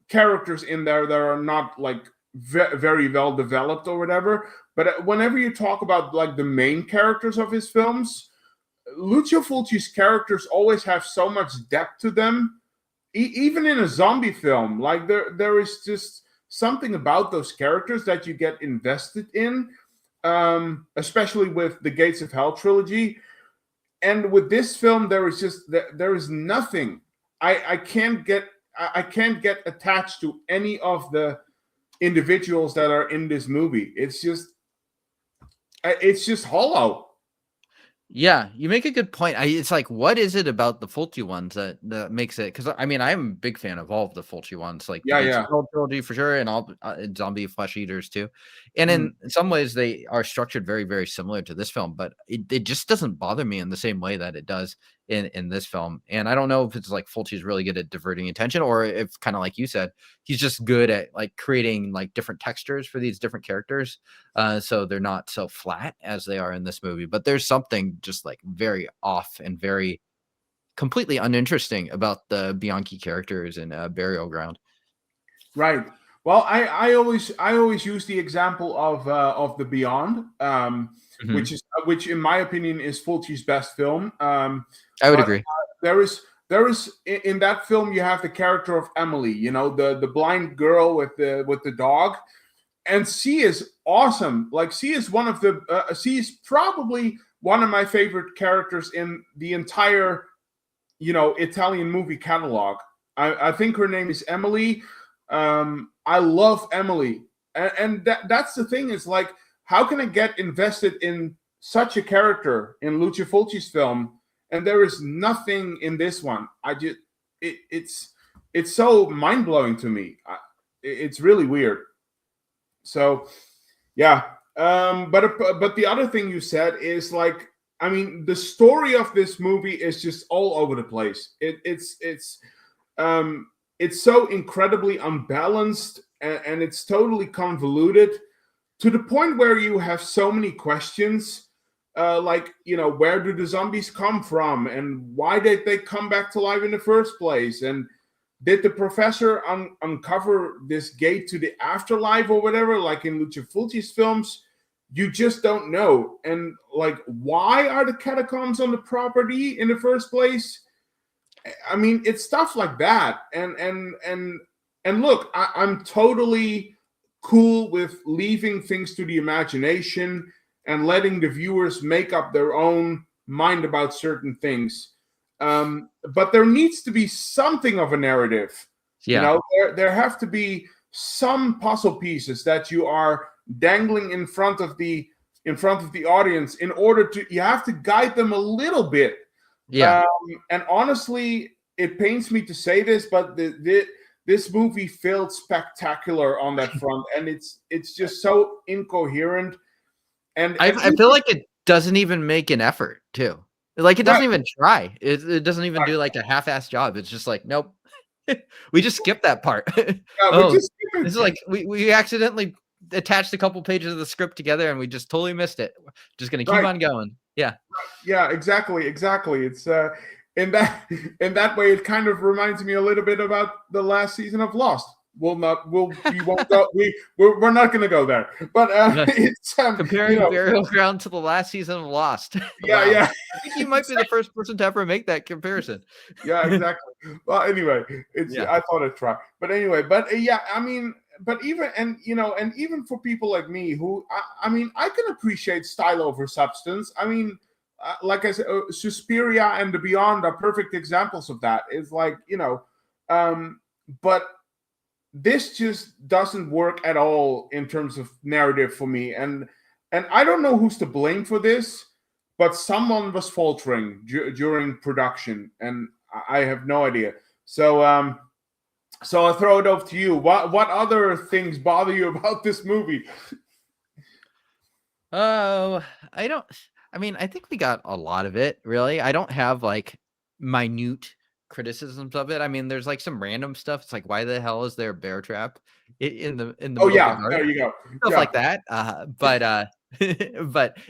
characters in there that are not like very well developed or whatever. But whenever you talk about like the main characters of his films, Lucio Fulci's characters always have so much depth to them. Even in a zombie film, like there is just something about those characters that you get invested in, especially with the Gates of Hell trilogy. And with this film, there is nothing. I can't get attached to any of the individuals that are in this movie. It's just hollow. Yeah, you make a good point. It's like, what is it about the Fulci ones that makes it? Because I'm a big fan of all of the Fulci ones, like the trilogy for sure, and all zombie flesh eaters too. And in some ways, they are structured very, very similar to this film, but it just doesn't bother me in the same way that it does in this film. And I don't know if it's like Fulci's really good at diverting attention, or if kind of like you said, he's just good at like creating like different textures for these different characters, so they're not so flat as they are in this movie. But there's something just like very off and very completely uninteresting about the Bianchi characters in Burial Ground. Right. Well, I always use the example of The Beyond, which in my opinion is Fulci's best film. I would agree. There is in that film you have the character of Emily, the blind girl with the dog, and she is awesome. Like she is she's probably one of my favorite characters in the entire Italian movie catalog. I think her name is Emily. I love Emily, and that's the thing, is like, how can I get invested in such a character in Lucio Fulci's film, and there is nothing in this one? It's so mind-blowing to me. It's really weird. So yeah, but the other thing you said is like, the story of this movie is just all over the place. It's so incredibly unbalanced, and it's totally convoluted to the point where you have so many questions. like, where do the zombies come from, and why did they come back to life in the first place, and did the professor uncover this gate to the afterlife or whatever, like in Lucio Fulci's films? You just don't know. And like, why are the catacombs on the property in the first place? I mean, it's stuff like that. And look, I'm totally cool with leaving things to the imagination and letting the viewers make up their own mind about certain things. But there needs to be something of a narrative. Yeah. There have to be some puzzle pieces that you are dangling in front of the audience in order to, you have to guide them a little bit. Yeah. And honestly, it pains me to say this, but this movie failed spectacular on that front, and it's just so incoherent. And I feel like it doesn't even make an effort too. Like, it doesn't even try. It doesn't even do like a half-assed job. It's just like, nope. We just skipped that part. This is like we accidentally attached a couple pages of the script together and we just totally missed it. Just gonna keep on going. Yeah. Yeah, exactly. It's in that way, it kind of reminds me a little bit about the last season of Lost. We won't go. We're not going to go there. But it's comparing Burial Ground to the last season of Lost. Yeah, wow. Yeah. I think you might be the first person to ever make that comparison. Yeah, exactly. Well, anyway, I thought I'd try. But anyway, I mean, but even for people like me who, I mean, I can appreciate style over substance. I mean, like I said, Suspiria and The Beyond are perfect examples of that. It's like, but this just doesn't work at all in terms of narrative for me. And I don't know who's to blame for this, but someone was faltering during production, and I have no idea. So I'll throw it over to you. What other things bother you about this movie? Oh, I think we got a lot of it, really. I don't have like minute criticisms of it. I mean, there's like some random stuff. It's like, why the hell is there a bear trap in the Oh yeah, there you go. Stuff like that. But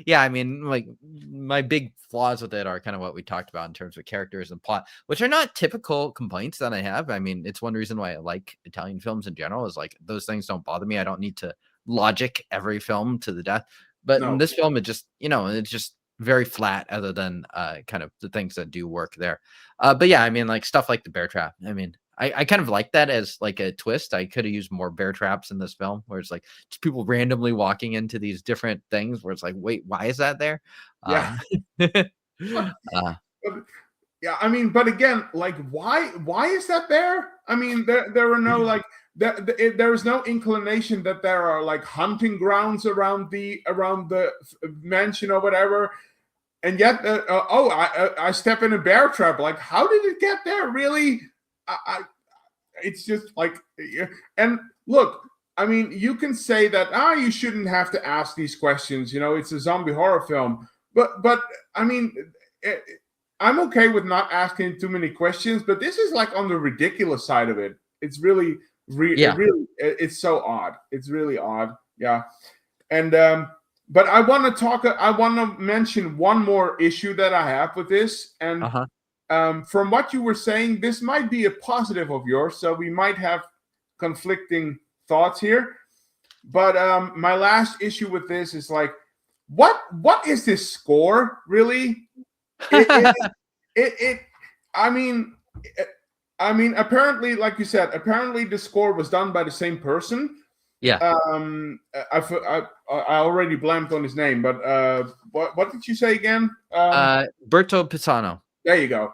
yeah, I mean, like, my big flaws with it are kind of what we talked about in terms of characters and plot, which are not typical complaints that I have. I mean, it's one reason why I like Italian films in general, is like, those things don't bother me. I don't need to logic every film to the death. But in this film, it just, it's just very flat, other than kind of the things that do work there. But yeah, I mean, like, stuff like the bear trap. I mean, I kind of like that as like a twist. I could have used more bear traps in this film, where it's like just people randomly walking into these different things where it's like, wait, why is that there? Yeah. Yeah, I mean, but again, like, why is that there? I mean, there are no like there is no inclination that there are like hunting grounds around the mansion or whatever. And yet, I step in a bear trap. Like, how did it get there? Really? It's just like, and look, I mean, you can say that you shouldn't have to ask these questions. It's a zombie horror film, but I mean, I'm okay with not asking too many questions. But this is like on the ridiculous side of it. It's really, it's so odd. It's really odd. Yeah, and but I want to mention one more issue that I have with this, and from what you were saying, this might be a positive of yours, so we might have conflicting thoughts here. But my last issue with this is like, what is this score really? I mean, apparently, like you said, apparently the score was done by the same person. Yeah. I already blanked on his name, but what did you say again? Berto Pisano. There you go.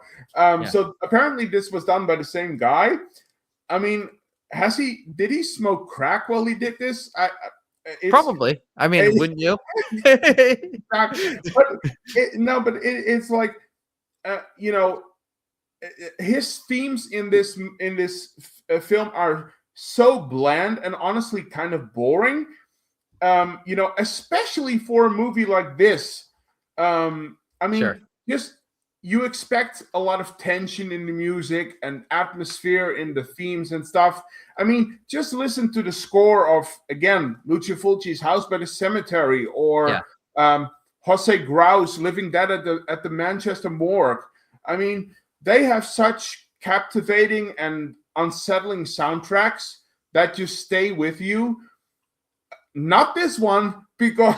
So apparently this was done by the same guy. I mean, did he smoke crack while he did this? Probably. I mean, wouldn't you? It's like, his themes in this film are so bland and honestly kind of boring. Especially for a movie like this. I mean, just, you expect a lot of tension in the music and atmosphere in the themes and stuff. I mean, just listen to the score of, again, Lucio Fulci's House by the Cemetery, or Jose Grouse, Living Dead at the Manchester morgue. I mean, they have such captivating and unsettling soundtracks that just stay with you. Not this one, because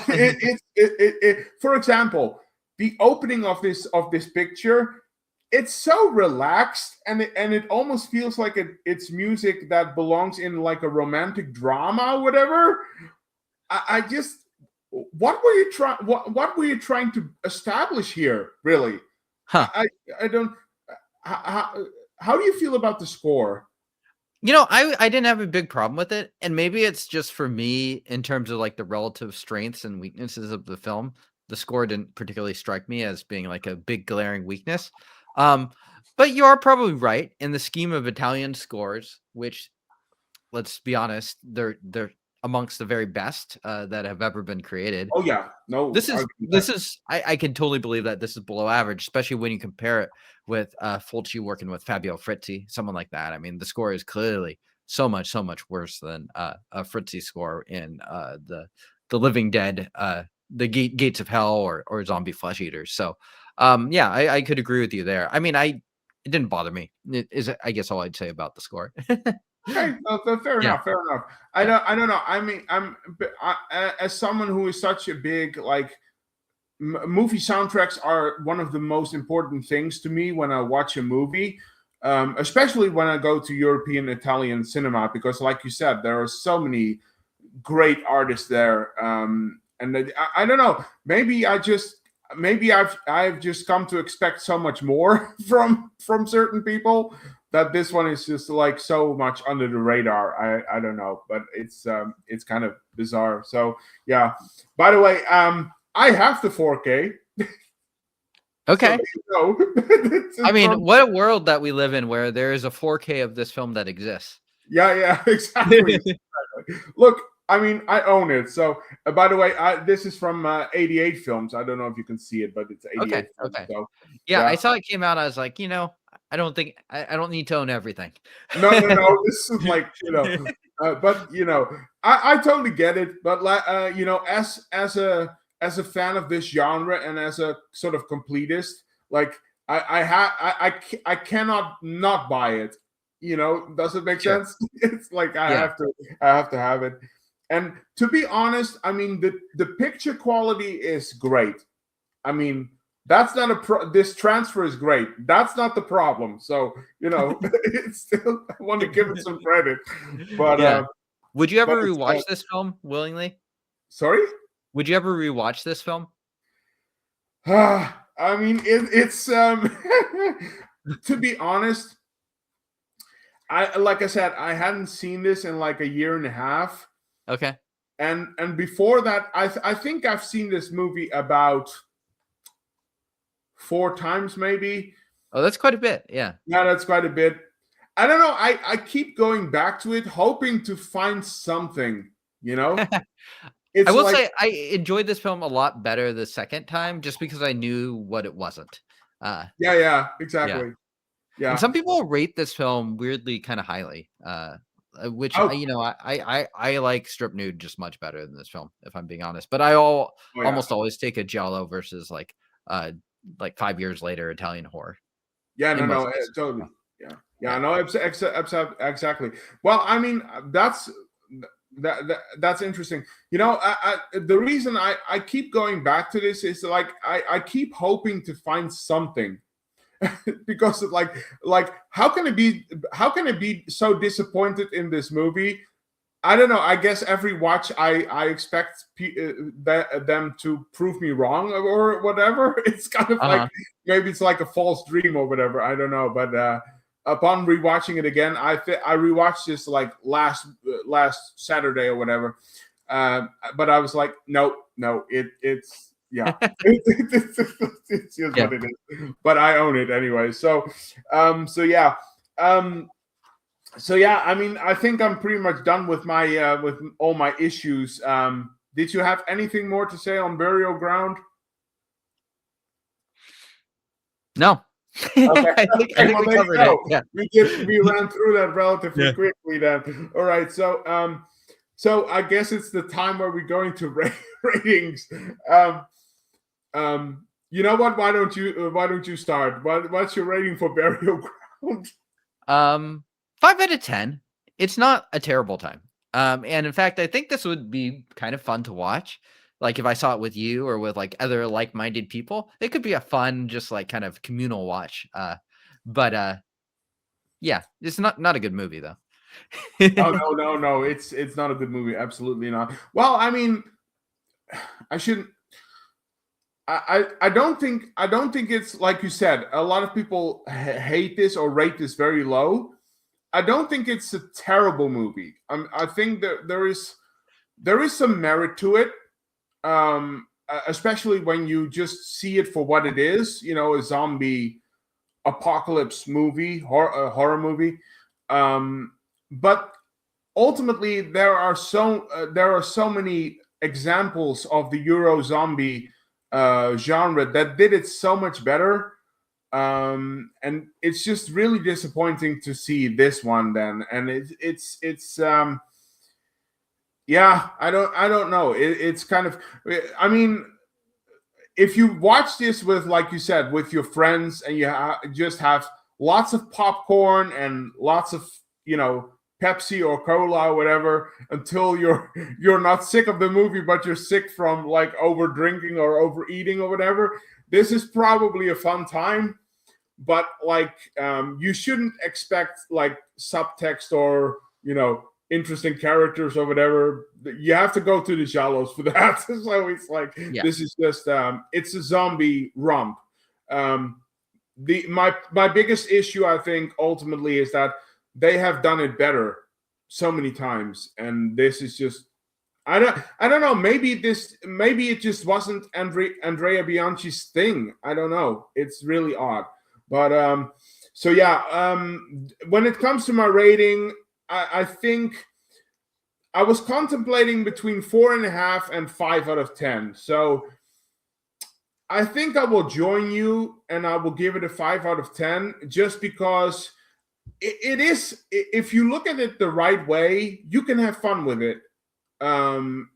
for example, the opening of this picture, it's so relaxed, and it almost feels like it's music that belongs in like a romantic drama or whatever. I just, what were you trying to establish here, really? Huh. I don't. How do you feel about the score? You know, I didn't have a big problem with it, and maybe it's just for me in terms of like the relative strengths and weaknesses of the film. The score didn't particularly strike me as being like a big glaring weakness. But you are probably right in the scheme of Italian scores, which, let's be honest, they're amongst the very best that have ever been created. Oh yeah, no. This is I can totally believe that this is below average, especially when you compare it with Fulci working with Fabio Frizzi, someone like that. I mean, the score is clearly so much worse than a Frizzi score in the Living Dead, the Gates of Hell, or Zombie Flesh Eaters. So yeah, I could agree with you there. I mean, it didn't bother me. It is, I guess, all I'd say about the score. Okay, fair enough. I don't know. I mean, as someone who is such a big like movie soundtracks are one of the most important things to me when I watch a movie, especially when I go to European Italian cinema, because, like you said, there are so many great artists there. And I don't know. Maybe I've just come to expect so much more from certain people, that this one is just like so much under the radar. I don't know, but it's kind of bizarre. So yeah. By the way, I have the 4K. Okay. So, I mean, what a world that we live in where there is a 4K of this film that exists. Yeah, exactly. Look, I mean, I own it. So, by the way, this is from 88 Films. I don't know if you can see it, but it's 88 Films. Okay. So, yeah, I saw it came out. I was like, I don't think I don't need to own everything. No. This is like, but I totally get it. But as a fan of this genre and as a sort of completist, like I cannot not buy it. Does it make sense? It's like I have to have it. And to be honest, I mean, the picture quality is great. I mean, that's not this transfer is great. That's not the problem. So, it's still, I want to give it some credit. But would you ever rewatch this film willingly? Sorry? Would you ever rewatch this film? I mean, it's to be honest, like I said, I hadn't seen this in like a year and a half. Okay. And before that, I think I've seen this movie about 4 times, maybe. Oh, that's quite a bit. Yeah, that's quite a bit. I don't know. I keep going back to it, hoping to find something. I will say I enjoyed this film a lot better the second time, just because I knew what it wasn't. Yeah, exactly. Yeah. And some people rate this film weirdly kind of highly, which I like Strip Nude just much better than this film, if I'm being honest. But I almost always take a Giallo versus like 5 years later Italian horror. Yeah, no, totally. Yeah, no, exactly. Well, I mean, that's interesting. The reason I keep going back to this is like I keep hoping to find something. Because of like how can it be so disappointed in this movie? I don't know. I guess every watch I expect them to prove me wrong or whatever. It's kind of like maybe it's like a false dream or whatever. I don't know. But upon rewatching it again, I rewatched this like last Saturday or whatever. But I was like, no, it's. Yeah, it's just what it is. But I own it anyway. So yeah. I mean, I think I'm pretty much done with my with all my issues. Did you have anything more to say on Burial Ground? No. Okay. I think we covered it. Yeah. We ran through that relatively quickly then. All right. So I guess it's the time where we're going to ratings. You know what? Why don't you start? What's your rating for Burial Ground? 5 out of 10. It's not a terrible time. And in fact, I think this would be kind of fun to watch. Like if I saw it with you or with like other like-minded people, it could be a fun, just like kind of communal watch. But yeah, it's not a good movie though. Oh no! It's not a good movie. Absolutely not. Well, I mean, I shouldn't. I don't think it's like you said. A lot of people hate this or rate this very low. I don't think it's a terrible movie. I think that there is some merit to it, especially when you just see it for what it is. You know, a zombie apocalypse movie, horror movie. But ultimately, there are so many examples of the Euro zombie genre that did it so much better, and it's just really disappointing to see this one then. And it's yeah, I don't know. It's kind of, I mean, if you watch this with, like you said, with your friends, and you just have lots of popcorn and lots of, you know, Pepsi or cola or whatever, until you're not sick of the movie, but you're sick from like over drinking or overeating or whatever, this is probably a fun time. But like, you shouldn't expect like subtext or, you know, interesting characters or whatever. You have to go to the Giallos for that. So it's like, this is just it's a zombie romp. My biggest issue, I think, ultimately, is that they have done it better so many times, and this is just, I don't know. Maybe it just wasn't Andrea Bianchi's thing. I don't know. It's really odd. But so yeah, when it comes to my rating, I think I was contemplating between 4.5 and 5 out of 10. So I think I will join you, and I will give it a 5 out of 10, just because it is, if you look at it the right way, you can have fun with it. And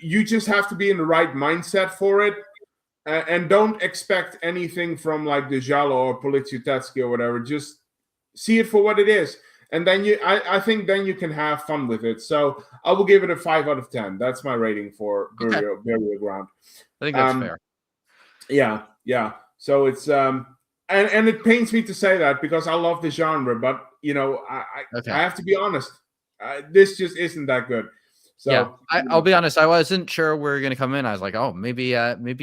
you just have to be in the right mindset for it. And don't expect anything from like the Giallo or Poliziotteschii or whatever. Just see it for what it is. And then I think then you can have fun with it. So I will give it a 5 out of 10. That's my rating for Burial Ground. I think that's fair. Yeah. So it's and it pains me to say that, because I love the genre, but you know, I have to be honest. This just isn't that good. So yeah, I'll be honest. I wasn't sure we were going to come in. I was like, oh, maybe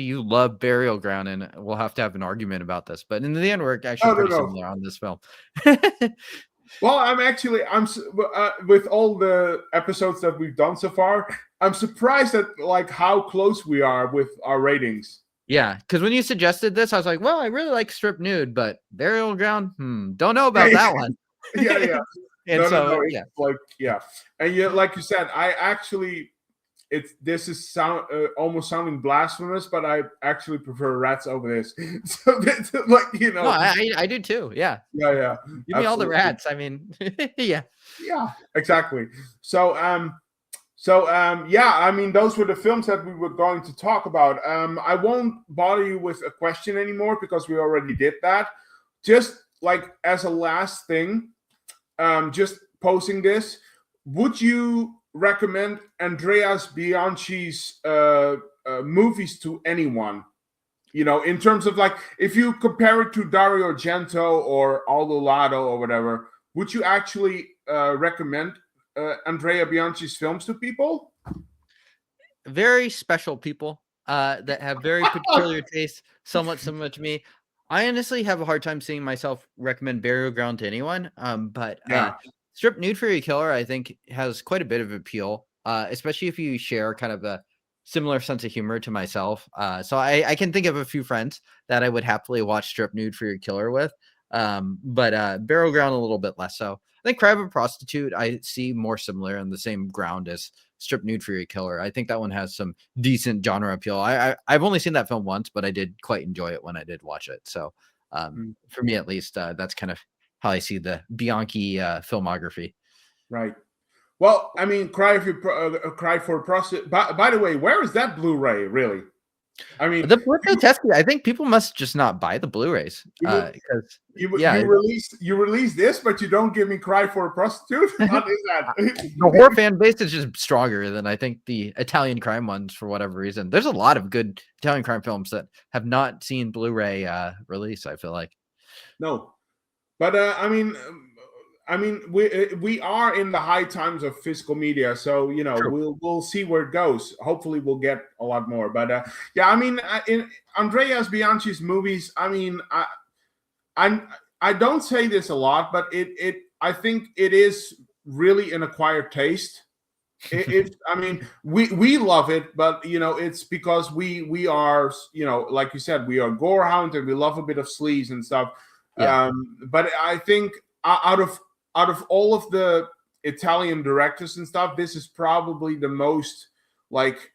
you love Burial Ground, and we'll have to have an argument about this. But in the end, we're actually pretty similar on this film. Well, I'm with all the episodes that we've done so far, I'm surprised at like how close we are with our ratings. Yeah, because when you suggested this, I was like, well, I really like Strip Nude, but Burial Ground, don't know about that one. Yeah. And no, yeah, like, yeah. And yeah, like you said, I actually, this is almost sounding blasphemous, but I actually prefer Rats over this. So like, you know, no, I do too. Yeah. Yeah. Give me all the Rats. I mean, yeah, exactly. So yeah, I mean, those were the films that we were going to talk about. I won't bother you with a question anymore, because we already did that. Just like as a last thing, just posing this, would you recommend Andrea Bianchi's movies to anyone? You know, in terms of like, if you compare it to Dario Argento or Aldo Lado or whatever, would you actually recommend Andrea Bianchi's films to people? Very special people that have very peculiar tastes, somewhat similar to me. I honestly have a hard time seeing myself recommend Burial Ground to anyone. But Strip Nude for Your Killer, I think, has quite a bit of appeal, especially if you share kind of a similar sense of humor to myself. So I can think of a few friends that I would happily watch Strip Nude for Your Killer with. But Burial Ground a little bit less so. I think Cry of a Prostitute I see more similar on the same ground as Strip Nude for Your Killer. I think that one has some decent genre appeal. I've only seen that film once, but I did quite enjoy it when I did watch it. So for me, at least, that's kind of how I see the Bianchi filmography. Right. Well, I mean, Cry for a Prostitute. By the way, where is that Blu-ray really? I mean, the Polizioteschi, I think people must just not buy the Blu-rays because you release this, but you don't give me Cry for a Prostitute. What is that? The horror fan base is just stronger than I think the Italian crime ones for whatever reason. There's a lot of good Italian crime films that have not seen Blu-ray release. I feel like no, but I mean, we are in the high times of physical media, so you know we'll see where it goes. Hopefully, we'll get a lot more. But yeah, I mean, in Andrea Bianchi's movies, I mean, I don't say this a lot, but I think it is really an acquired taste. I mean, we love it, but you know, it's because we are, you know, like you said, we are gore hound and we love a bit of sleaze and stuff. Yeah. But I think out of all of the Italian directors and stuff, this is probably the most like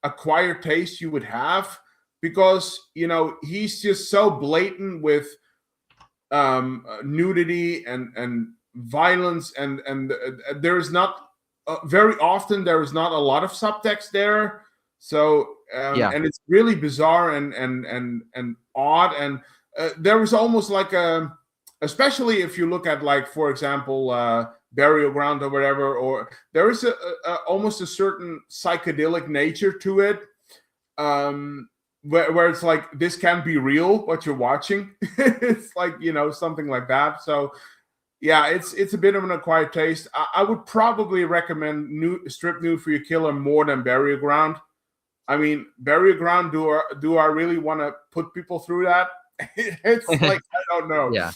acquired taste you would have, because you know he's just so blatant with nudity and violence, and there is not very often there is not a lot of subtext there. So and it's really bizarre and odd, and there was almost like a, especially if you look at, like, for example, Burial Ground or whatever, or there is almost a certain psychedelic nature to it, where it's like, this can't be real what you're watching. It's like, you know, something like that. So yeah, it's a bit of an acquired taste. I would probably recommend Strip Nude for Your Killer more than Burial Ground. I mean, Burial Ground, do I really want to put people through that? It's like, I don't know. Yeah.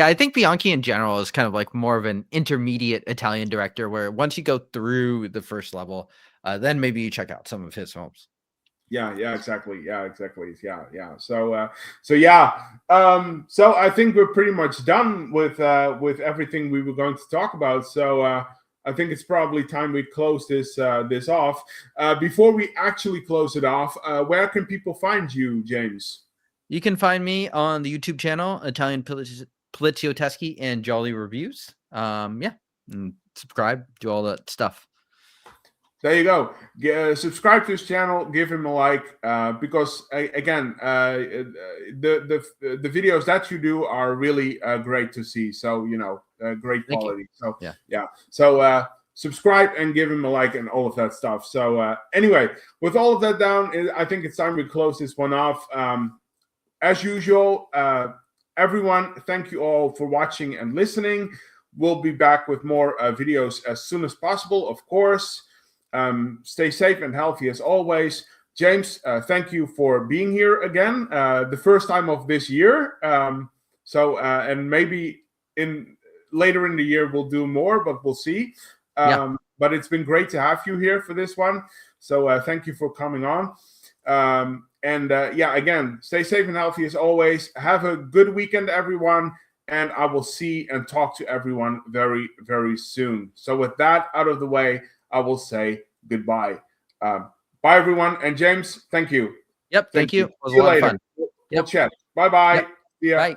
I think Bianchi in general is kind of like more of an intermediate Italian director, where once you go through the first level, then maybe you check out some of his films. Yeah, exactly. Yeah. So I think we're pretty much done with everything we were going to talk about. So I think it's probably time we close this off. Before we actually close it off, where can people find you, James? You can find me on the YouTube channel, Italian Polizioteschi and Gialli Reviews. And subscribe, do all that stuff. There you go. Subscribe to his channel, give him a like, because again, the videos that you do are really great to see. So you know, great quality. So yeah. So subscribe and give him a like and all of that stuff. So anyway, with all of that down, I think it's time we close this one off. As usual, everyone, thank you all for watching and listening. We'll be back with more videos as soon as possible, of course. Stay safe and healthy as always. James, thank you for being here again, the first time of this year. And maybe later in the year we'll do more, but we'll see. But it's been great to have you here for this one. So thank you for coming on. Again, stay safe and healthy as always. Have a good weekend, everyone. And I will see and talk to everyone very, very soon. So with that out of the way, I will say goodbye. Bye, everyone. And James, thank you. Yep, thank you. It was See a lot later. of fun. We'll chat. Bye-bye. Yep. See ya. Bye.